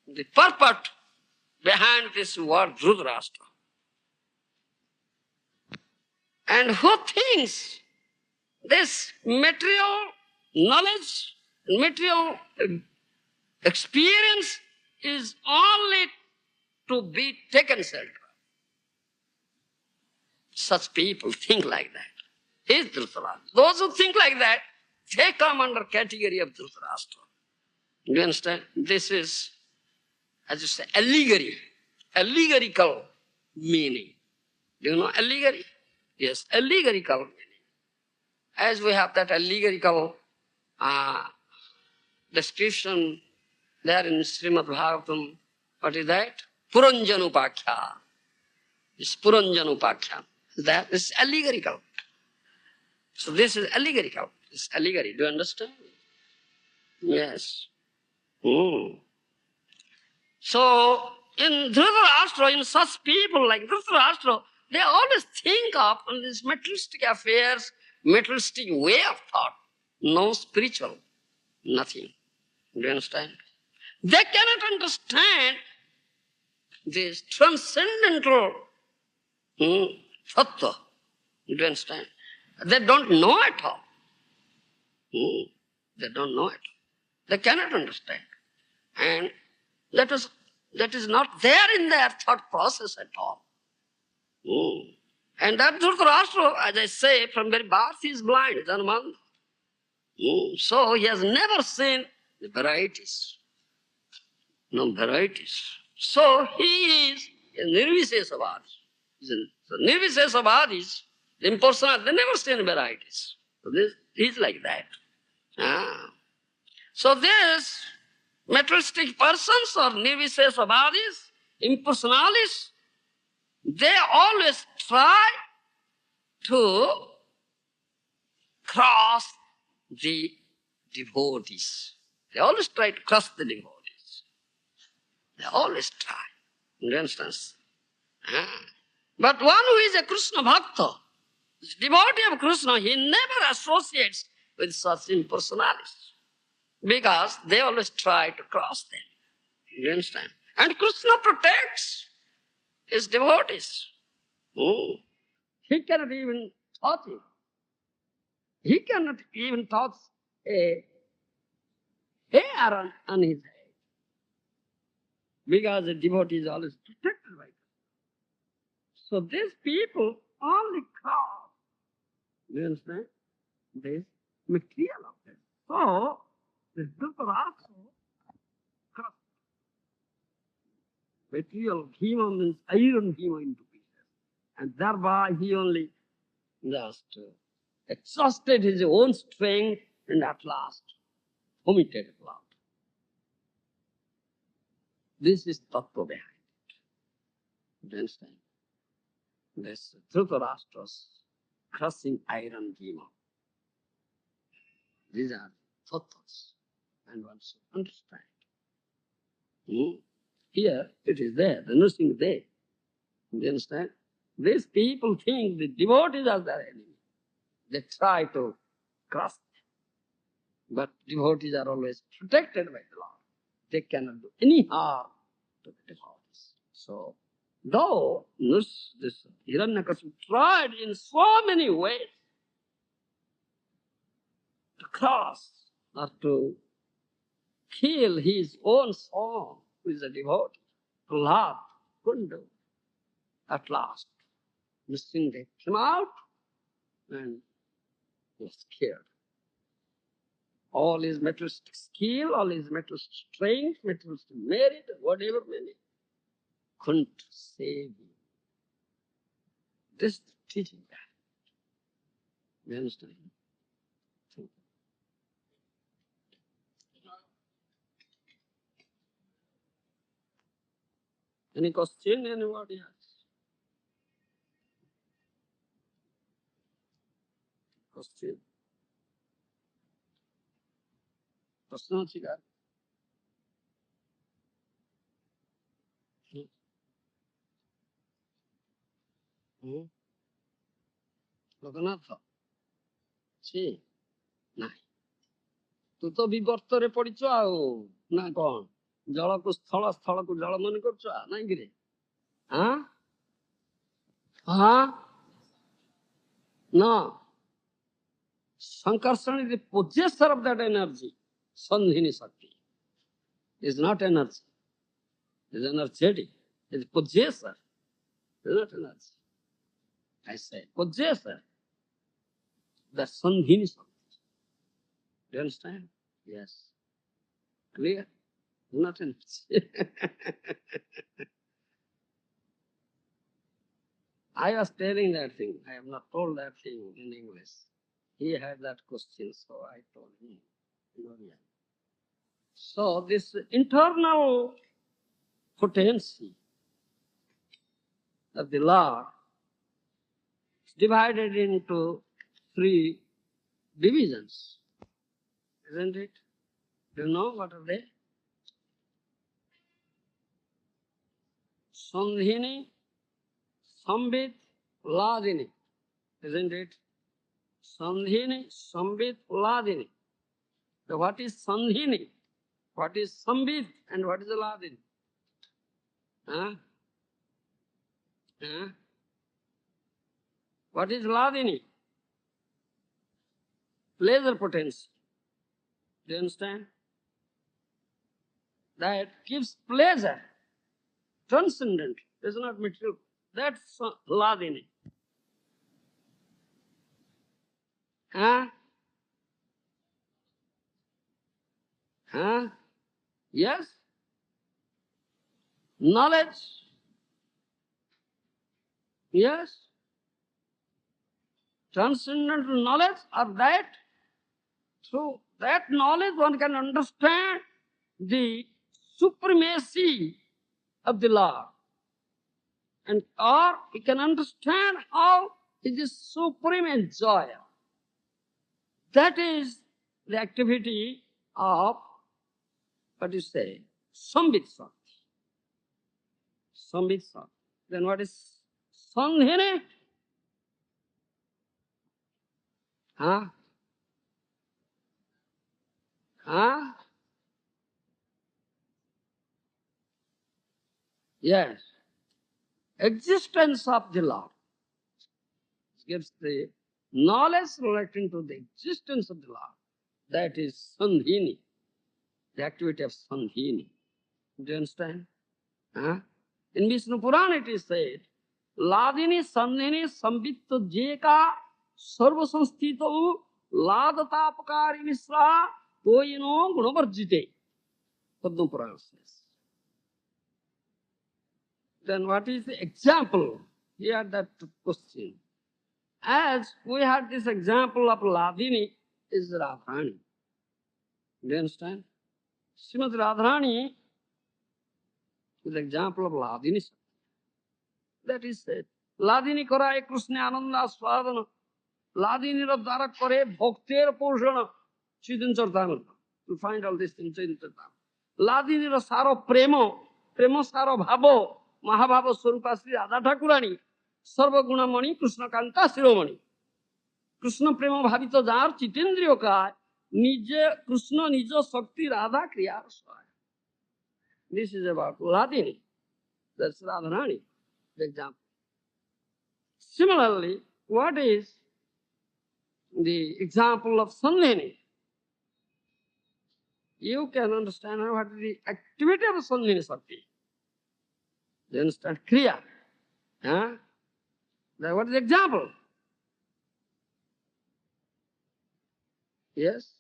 the purport behind this word Dhritarashtra. And who thinks this material knowledge, material experience is only to be taken shelter? Such people think like that. Is Dhritarashtra. Those who think like that, they come under category of Dhritarashtra. Do you understand? This is, as you say, allegory, allegorical meaning. Do you know allegory? Yes, allegorical meaning. As we have that allegorical description there in Srimad Bhagavatam, what is that? Puranjanupakhya. This Puranjanupakhya. That is allegorical. So this is allegorical. This is allegory. Do you understand? Yes. So in Dhritarashtra, in such people like Dhritarashtra, they always think of these materialistic affairs, materialistic way of thought. No spiritual, nothing. Do you understand? They cannot understand this transcendental Sattva. Do you understand? They don't know at all. They don't know it. They cannot understand. And that is not there in their thought process at all. And that Dhritarastra, as I say, from very birth he is blind, Janmanda. So he has never seen the varieties. No varieties. So he is a nirvishesavadi. So nirvishesavadis, the impersonal, they never seen varieties. So this is like that. So these materialistic persons or nirvishesavadis, impersonalists, they always try to cross the devotees. They always try to cross the devotees. They always try. For instance. But one who is a Krishna Bhakta, devotee of Krishna, he never associates with such impersonalists because they always try to cross them. You understand? And Krishna protects his devotees. He cannot even touch it. He cannot even touch a hair on his head because the devotee is always protected by God. So these people only cross, you understand, this material of them. So this Dhritarastra crossed material bhima means iron bhima into pieces. And thereby he only just exhausted his own strength and at last vomited blood. This is tattva behind it. Do you understand? This Dhritarastra's crushing iron bhima. These are tattvas, and one should understand. Here it is there, the nothing there. Do you understand? These people think the devotees are their enemy. They try to cross them. But devotees are always protected by the Lord. They cannot do any harm to the devotees. So, though this Hiranyakashipu tried in so many ways to cross or to kill his own son, who is a devotee, Prahlad couldn't do. At last, Nrsimha came out and was scared. All his materialistic skill, all his materialistic strength, materialistic merit, whatever merit, couldn't save him. This is the teaching that. You understand? Any question anybody has? Question? ପ୍ରଶ୍ନ ଅଛି କାହାର? ଲୋକନାଥ ଅଛି? ନାହିଁ। ତୁ ତ ବିବର୍ତ୍ତରେ ପଡିଛୁ ଆଉ ନା କଣ? ଜଳକୁ ସ୍ଥଳ, ସ୍ଥଳକୁ ଜଳ ମନେ କରୁଛୁ ନାଇଁ କିରେ? No. Sankarsana is the possessor of that energy. Sandhini Shakti is not energy. It is energetic. It is possessor. It is not energy. I say possessor. That Sandhini Shakti. Do you understand? Yes. Clear? Not energy. I was telling that thing. I have not told that thing in English. He had that question, so I told him. So this internal potency of the Lord is divided into 3 divisions, isn't it? Do you know what are they? Sandhini, Sambit, Ladini, isn't it? Sandhini, Sambit, Ladini. So what is Sandhini? What is Sambit? And what is Ladini? What is Ladini? Pleasure potency. Do you understand? That gives pleasure, transcendent, is not material. That's Ladini. Huh? Huh? Yes? Knowledge? Yes? Transcendental knowledge, or that through that knowledge one can understand the supremacy of the Lord. And or we can understand how it is supreme enjoyer. That is the activity of, what you say, Sambit Sakti. Sambit Sakti. Then what is Sandhini? Huh? Huh? Yes. Existence of the Lord. Gives the knowledge relating to the existence of the Lord. That is Sandhini. The activity of Sandhini. Do you understand? Huh? In Vishnu Purana it is said, Ladini Sandhini Sambitto Jeka Sarva Sanstito Ladatapakari Misra Toyino Gunavarjite. Padma Purana says. Then what is the example? Here that question. As we had this example of Ladini is Radharani. Do you understand? Srimad Radharani is the example of Ladini. That is said. Ladini koraye Krishna ananda swadana. Ladini ra dara kore bhaktir poshana. Chidin Chartana. You find all this in Chidin Chartana. Ladini ra saro premo. Premo saro bhavo. Mahabhava Swarupa Sri Radha Thakurani. Sarva Gunamani Krishna Kanta Shiromani. Krishna prema bhavito jar chitendriyo ka nije Krishna nijo sakti Radha kriya swaya. This is about Ladini. That's Radharani, the example. Similarly, what is the example of Sandhini? You can understand what is the activity of Sandhini Sakti. You understand? Kriya. Huh? Then what is the example? Yes?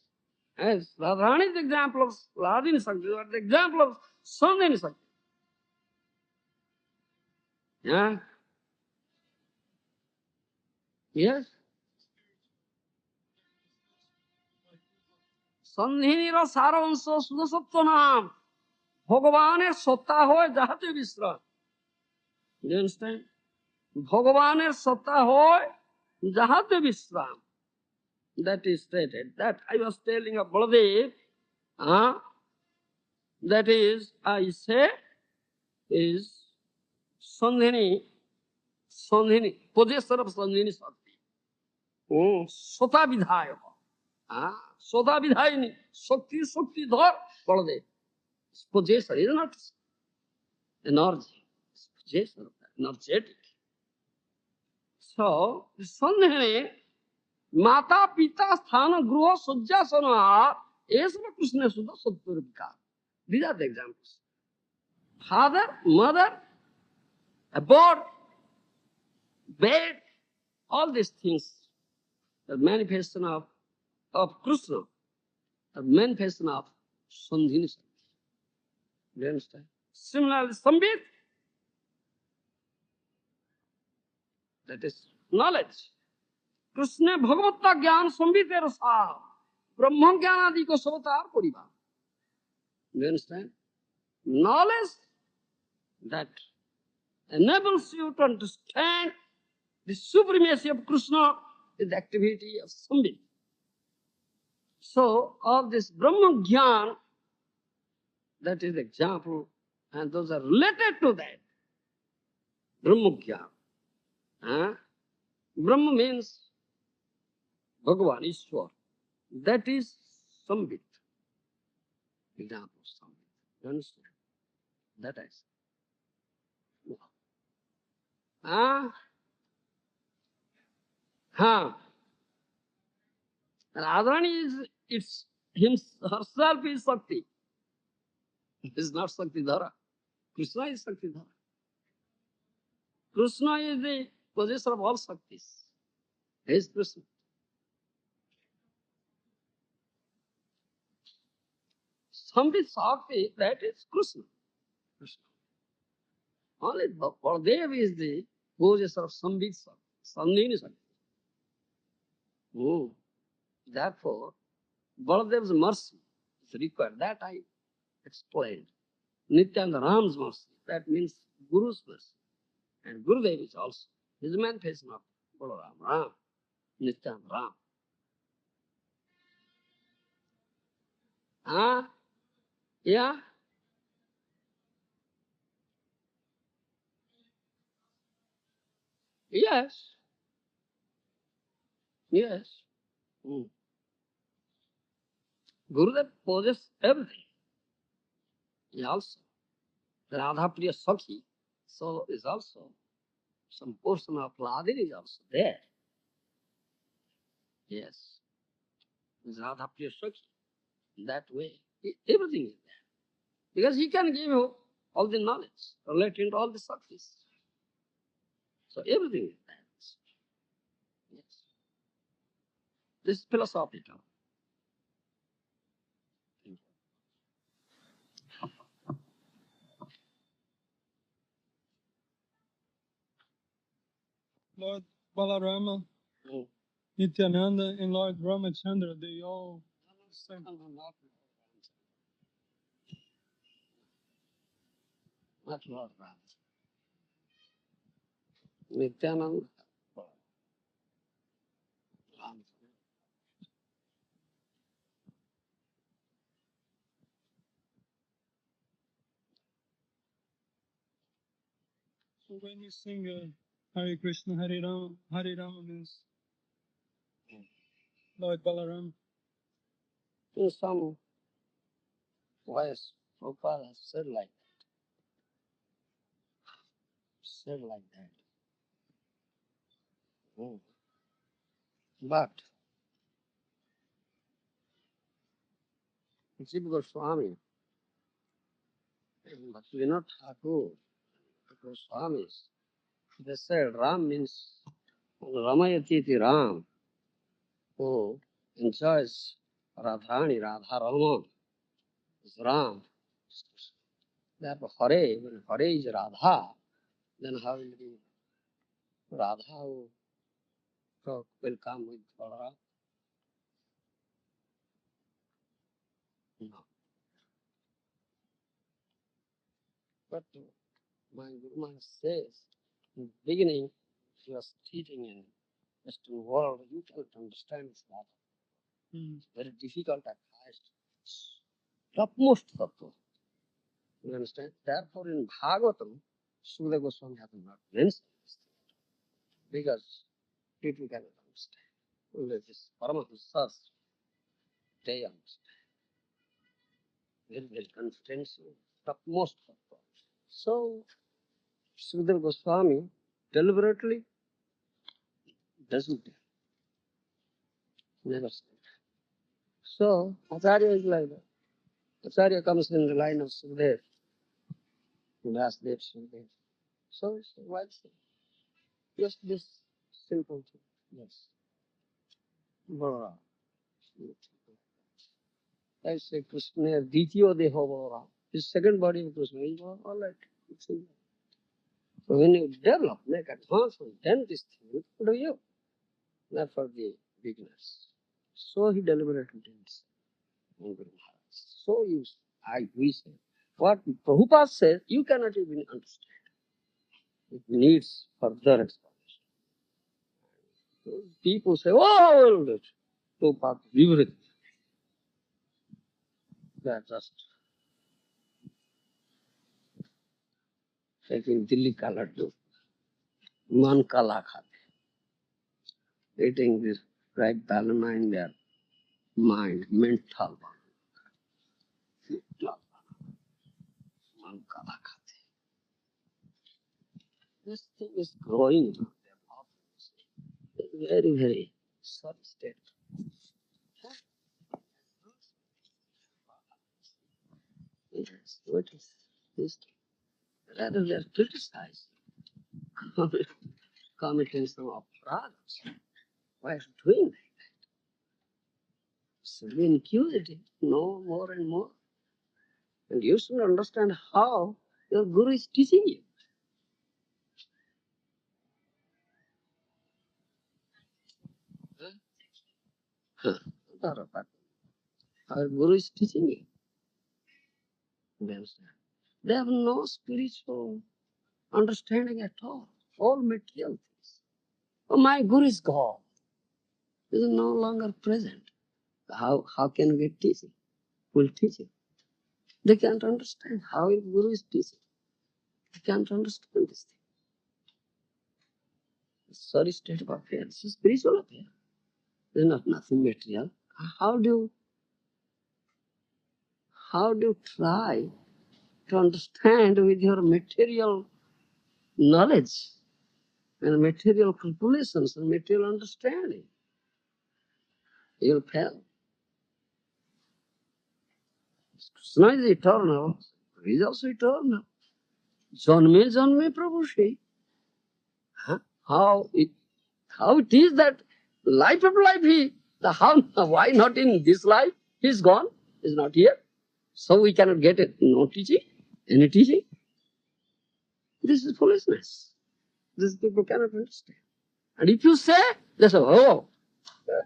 Yes, Radharani is the example of Ladini Sakti. What is the example of Sandhini Sakti? Yeah? Yes? সন্ধিনীর সার অংশ শুধু সত্য নাম ভগবানের সত্তা হয় যাহাতে বিশ্রাম। You understand? ভগবানের সত্তা হয় যাহাতে বিশ্রাম। That is stated. That I was telling of Baladev. That is, I say, is Sandhini, possessor of Sandhini Sakti. Sota Vidhayaka. Sota Vidhayini. Shakti Dhar Baladev. Possessor is not energy. It's possessor of that, energetic. So, Sandhini, Mata Pita Sthana Gruha Sajjasana, Esava Krishna Sudha Satturvika. These are the examples. Father, mother, abode, bed, all these things are manifestation of Krishna, a manifestation of Sandhini Sakti. Do you understand? Similarly, Sambit, that is knowledge. Krishna Bhagavata Gyan Sambiter Sa, Brahma Gyanadi ko Savatar Puriva. Do you understand? Knowledge that enables you to understand the supremacy of Krishna is the activity of Sambit. So, of this Brahma Gyan, that is the example, and those are related to that. Brahma Gyan. Brahma means Bhagavan, Ishwar. That is Sambit. Example of Sambit. You understand? That I say. Huh. Radharani is herself is Shakti. It is not Shakti Dhara. Krishna is Shakti Dhara. Krishna is the possessor of all Shaktis. He is Krishna. Sambit Shakti, that is Krishna. Krishna. Only Baladev is the possessor of Sambit Shakti. Sandhini Shakti. Oh. Therefore, Baladev's mercy is required. That I explained. Nityananda Ram's mercy. That means Guru's mercy. And Gurudev is also his manifestation of Balaram, Ram, Nityananda Ram. Ah, yeah, yes, yes. Mm. Gurudev possesses everything. He also, Radha Priya Sakhi, so is also some portion of Ladini is also there. Yes, is Radha Priya Sakhi. That way, everything is there. Because he can give you all the knowledge relating to all the Sakhis. So everything is there. Yes. This is philosophical. Lord Balarama, Mm. Nityananda, and Lord Ramachandra, they all same. Not Lord Ram. Nityananda. Ram. So when you sing Hare Krishna, Hare Rama means Lord Balaram. In some ways, Prabhupada has said like that. Said like that. Mm. But Jiva Goswami, but we not Thakur, Goswamis, they said Ram means Ramayatiti Ram, who enjoys Radharani, Radha Rama is Ram. Therefore, Hare, when Hare is Radha, then how will be Radha who will come with Balaram? No. But my Guru Maharaj says, in the beginning, he was teaching in Western world, you cannot understand this matter. It's very difficult at highest, topmost tattva. You understand? Therefore, in Bhagavatam, Sukadeva Goswami has not mentioned this thing because people cannot understand. Only this Paramahamsas, they understand. Very, very confidential, topmost tattva. So, Sukadeva Goswami deliberately doesn't never say. So, Acharya is like that. Acharya comes in the line of Sukhdev, Vyasdev, Sukhdev. So, it's a wide thing. Just this simple thing. Yes. Balaram. I say Krishna, Ditiyo Deho Balaram. His second body of Krishna is all right. It's in there. So when you develop, make advancement, then this thing will do you. Not for the beginners. So he deliberated in this. So we say, what Prabhupada says, you cannot even understand. It needs further explanation. So people say, oh, well, Prabhupada everything. They are just taking Dilli colored to Man kala khate, eating this right banana in their mind, mental man kala khate. This thing is growing. Very, very sorry state. Yes, what is this? Rather they are criticized. Committing some upradhas. Why are you doing that? So be inquisitive, know more and more. And you should understand how your Guru is teaching you. Huh? Our Guru is teaching you. You understand? They have no spiritual understanding at all material things. Oh, my Guru is God. He is no longer present. How can we teach him? We'll teach him. They can't understand how your Guru is teaching. They can't understand this thing. Sorry state of affairs. It's a spiritual affair. There's nothing material. How do you try to understand with your material knowledge and material calculations and material understanding? You'll fail. Krishna is eternal. He is also eternal. Janme janme Prabhu Shri. Huh? How it is that life of life why not in this life? He's gone. He's not here. So we cannot get it. No teaching. Any teaching? This is foolishness. These people cannot understand. And if you say, they say, oh,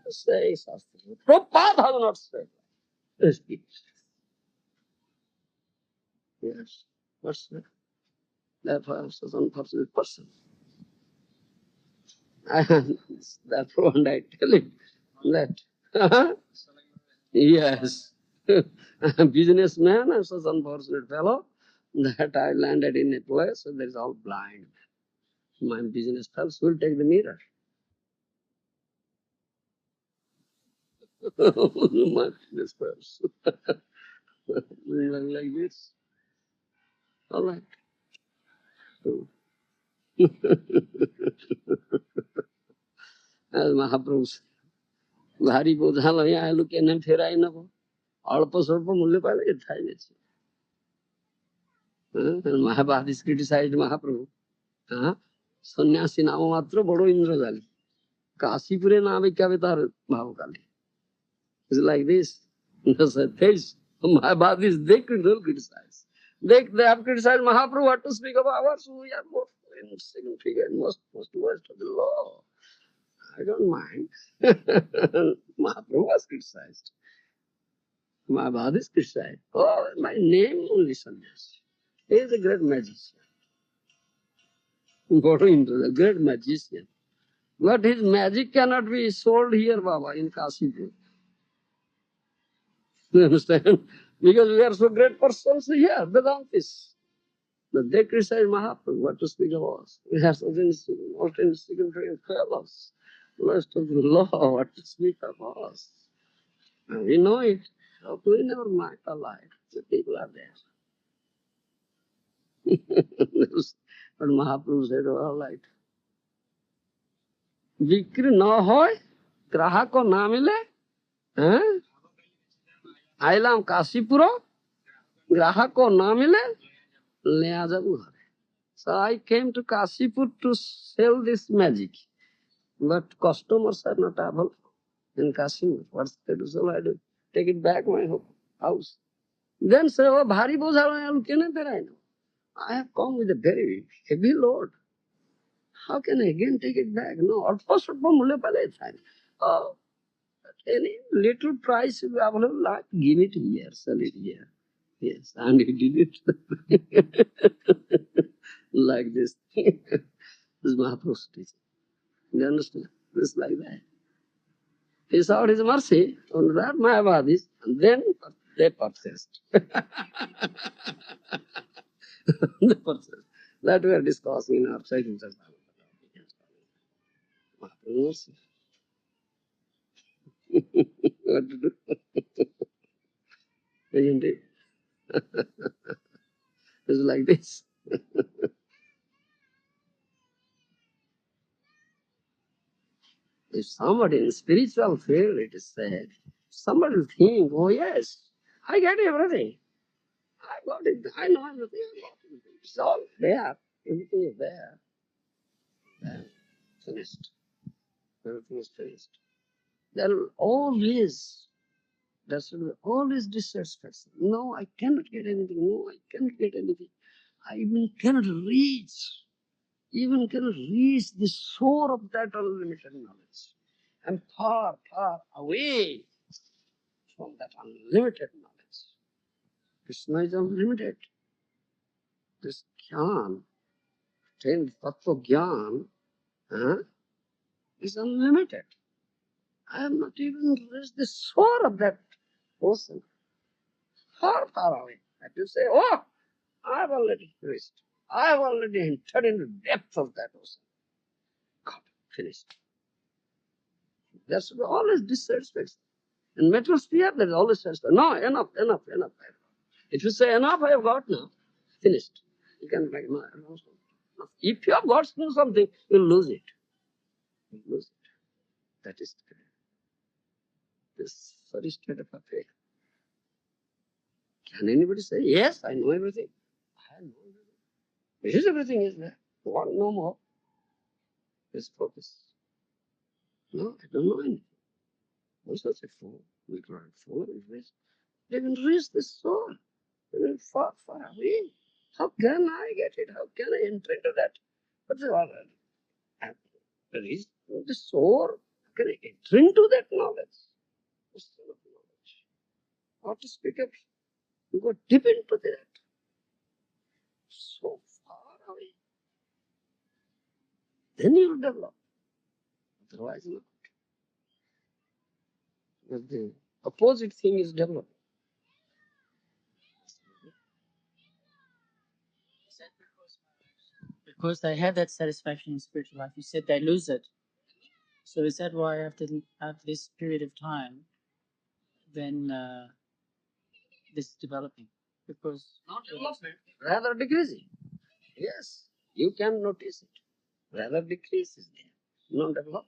say something. Prabhupada has not said. Yes, yes. What's that? Therefore, I'm such an unfortunate person. Therefore, and I tell him that, yes, I'm a businessman, I'm such an unfortunate fellow that I landed in a place where there is all blind. My business fellows will take the mirror. My business fellows. Like this. All right. As Mahaprabhu said, भारी बोझा लगे आलू के ने फेराई न को अल्प स्वल्प मूल्य पाले ये था ये Mahabharata is criticized Mahaprabhu. सन्यासी नाम मात्र बड़ो इंद्रजाली काशीपुरे नाम क्या तार भाव काली. It's like this. Mahabharata is they criticize. They have criticized Mahaprabhu. What to speak of ours? We are more insignificant, most worst of the law. I don't mind. Mahaprabhu was criticized. Mahabharata is criticized. Oh, my name only sannyasi. He is a great magician. Go into the great magician. But his magic cannot be sold here, Baba, in Kashipur. You understand? Because we are so great persons here, Vedantis. But they criticize Mahaprabhu. What to speak of us? We have such most insignificant fellows. Last of the law, what to speak of us? And we know it. How do we never mind alive? The people are there. But Mahaprabhu said, all right. बिक्री न हो ग्राहक को ना मिले आइलाम काशीपुर ग्राहक को ना मिले ले आ जाऊ घरे. So I came to Kashipur to sell this magic, but customers are not available in Kashipur. What's the do? So I do take it back my house. Then say, oh, bhari boza I have come with a very heavy load. How can I again take it back? No, almost oh, any little price will be available, like, give it here, sell it here. Yes, and he did it like this. This is Mahaprabhu's teaching. You understand? This like that. He saw his mercy on that Mayavadis, and then they purchased. They purchased. That we are discussing in our side. Mahaprabhu's what to do? Isn't it? It's like this. If somebody in spiritual field, it is said, somebody will think, oh yes, I get everything. I got it. I know everything. I got it. It's all there. Everything is there. Then finished. Everything is finished. There will always, there should be always dissatisfaction. No, I cannot get anything. No, I cannot get anything. I even cannot reach the source of that unlimited knowledge. I'm far, far away from that unlimited knowledge. Krishna is unlimited. This jnana, 10 tattva jnana, is unlimited. I have not even reached the source of that ocean. Far, far away. If you say, oh, I have already reached. I have already entered into the depth of that ocean. God, finished. There should be always dissatisfaction. In material sphere, there is always satisfaction. No, enough. If you say enough, I have got now. Finished. You can make no. If you have got something, you'll lose it. You'll lose it. That is this sorry state of affair. Can anybody say, yes, I know everything? I know everything. Because everything is there. Want no more. Just focus. No, I don't know anything. I'm such a fool. We grow fool. They will reach the soul. They will far, far away. How can I get it? How can I enter into that? But reach the soul. How can I enter into that knowledge? The soul of knowledge. How to speak of? You go deep into that. So far away. Then you will develop. Otherwise, not. Because the opposite thing is developing. Because I have that satisfaction in spiritual life. You said I lose it. So is that why after this period of time, then this is developing? Because Not development, rather decreasing. Yes, you can notice it. Rather decrease is there. No development.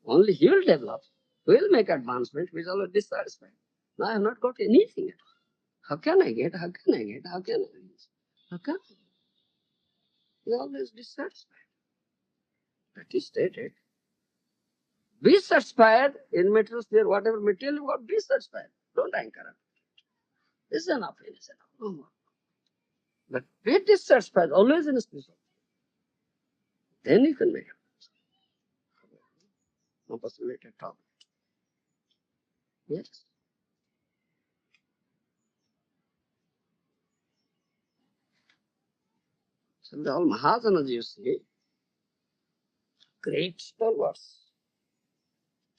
Only he will develop. He will make advancement. He is always dissatisfied. No, I have not got anything at all. How can I get? How can I get? How can I reach? How can I? He is always dissatisfied. That is stated. Be satisfied in material sphere, whatever material you got, be satisfied. Don't anchor up. This is enough, it is enough. No more. But be dissatisfied, always in a spiritual. Then you can make it. No possibility at all. Yes. So the all Mahajanas, you see, great stalwarts.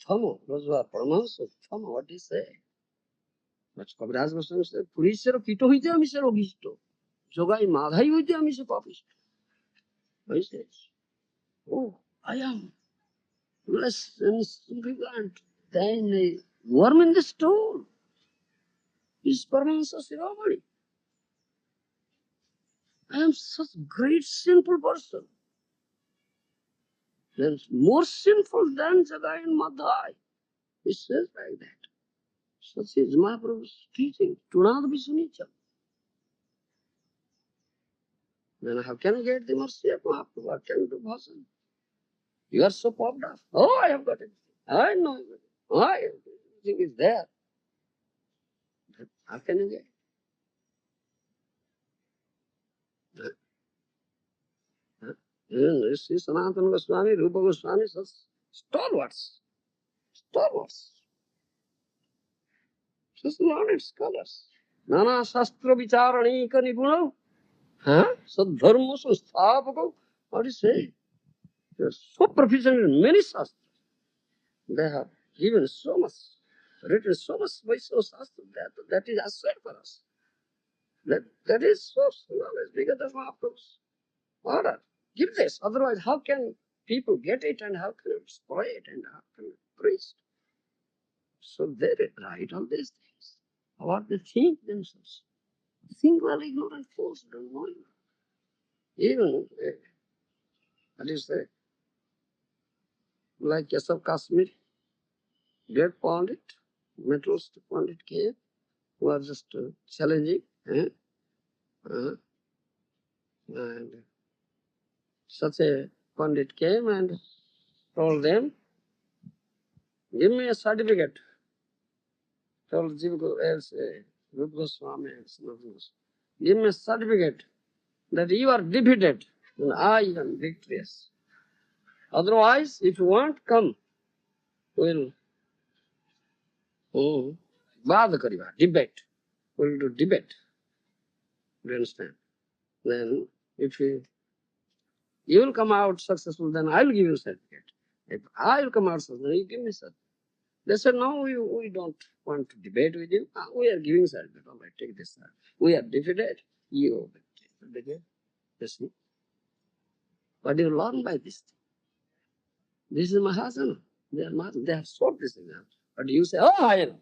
Thamo, those who are pronounced, Thamo, what do you say? But Kaviraj Goswami said, Purishara Kito hoite amishara ogishto. Jogai Madhai hoite amisha papishto. He says, oh, I am less insignificant than a worm in the stone. Is Paramahansa Shiromani. I am such great sinful person. Then more sinful than Jagai and Madhai. He says like that. Such is Mahaprabhu's teaching. Tunad Vishunicha. Then how can I get the mercy of Mahaprabhu? What can I do, Bhasan? You are so puffed up. Oh, I have got it. I know everything. Everything is there. But how can you get it? Sri Sanatana Goswami, Rupa Goswami, such stalwarts. Such learned scholars. Nana Shastra Vicharani Kanipuna. Sadharma Sansthavaka. What do you say? They are so proficient in many shastras. They have given so much, written so much Vaishnava Shastra that is assured for us. That is so knowledge bigger than Mahaprabhu's order. Give this. Otherwise, how can people get it and how can it spoil it and how can it preach? So they write all these things. What they think themselves. Think well ignorant fools don't know. Even, what do you say? like Keshav Kashmir, great Pandit, materialistic Pandit came, who was just challenging. And such a Pandit came and told them, give me a certificate. Told Rupa Goswami and Srimad Goswami, give me a certificate that you are defeated and I am victorious. Otherwise, if you want, come, we'll bad kariba, debate. We'll do debate. Do you understand? Then, if you will come out successful, then I'll give you certificate. If I will come out successful, then you give me certificate. They said, no, we don't want to debate with you. We are giving certificate. All right, take this certificate. We are defeated. You are defeated. You see? What do you learn by this thing? This is Maharaja. They have solved this exam. But you say, oh, I know.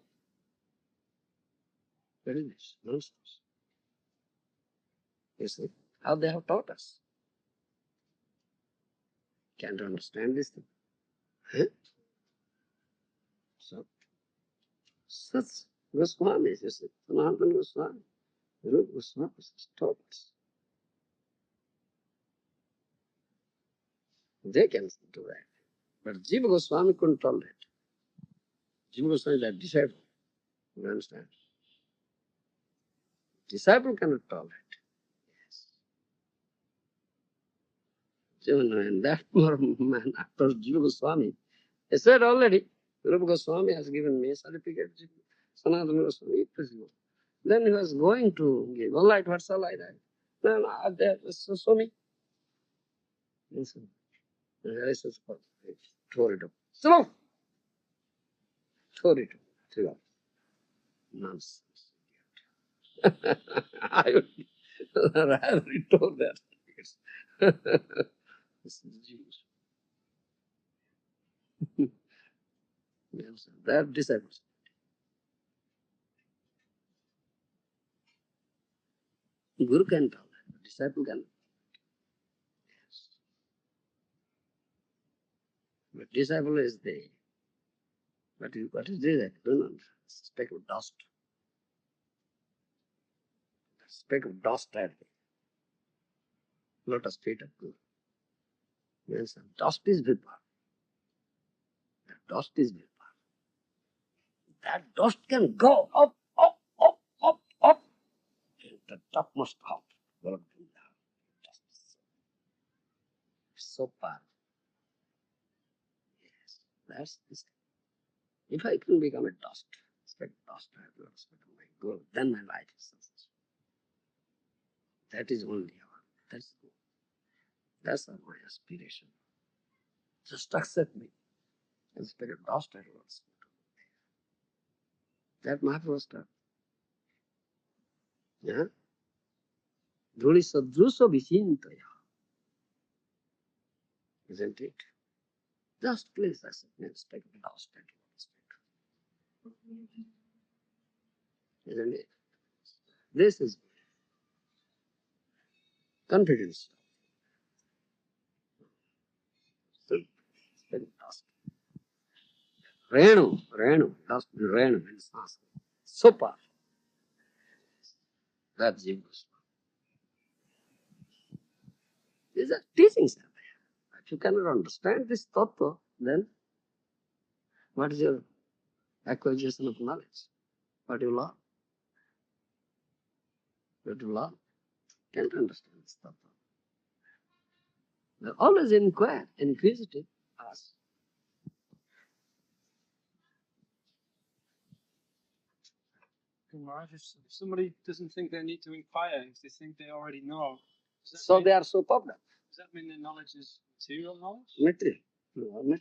Very nice. Nonsense. You see how they have taught us. Can't understand this thing. Huh? So, such Goswamis, you see, Sanatana Goswami, Rupa Goswami taught us. They can do that. But Jiva Goswami couldn't tolerate. Jiva Goswami is that disciple. You understand? Disciple cannot tolerate. Yes. And that man, after Jiva Goswami, I said already, Rupa Goswami has given me a certificate. Sanatana Goswami, please go. Then he was going to give, all right, what shall I write? Then there was Swami. I said, tore it up. So, tore it up. Threw out. Nonsense. I would rather he tore that. This is Jews. Yes, they are disciples. Guru can tell that, disciple can. Yes. But disciple is the, what is this? I don't know. Speck of dust. Speck of dust at the lotus feet of Guru. Yes, dust is very powerful. That dust is very powerful. That dust can go up, up, up, up, up. The topmost out. Dust is so powerful. Yes, that's this. If I can become a dust, speck of dust, I have to respect my Guru, then my life is successful. That is only our, that's good. That's my aspiration. Just accept me. As speck of dust, I will respect. That Mahaprabhu taught. Yeah? Dhuli sadruso vicintaya. Isn't it? Just please accept me as speck of dust, I will respect. Isn't it? This is confidence. Speck of dust. Renu, dust, Renu in Sanskrit. So powerful. That's Jiva Goswami. These are teachings. If you cannot understand this tattva, then what is your acquisition of knowledge? What you learn? What you learn? Can't understand this tattva. They always inquire, inquisitive, ask. Maharaj, if somebody doesn't think they need to inquire, if they think they already know, So they are so popular. does that mean their knowledge is material knowledge? Material. No, material.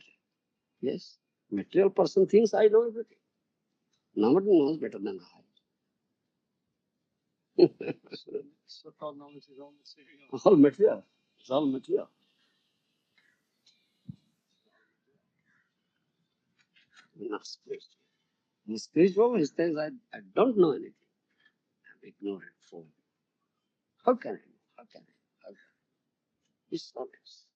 Yes. Material person thinks I know everything. Nobody knows better than I. So-called knowledge is all material. All material. It's all material. Not spiritual. In spiritual, he says, I don't know anything. I'm ignorant fool. How can I know? How can I? How can I? It's obvious.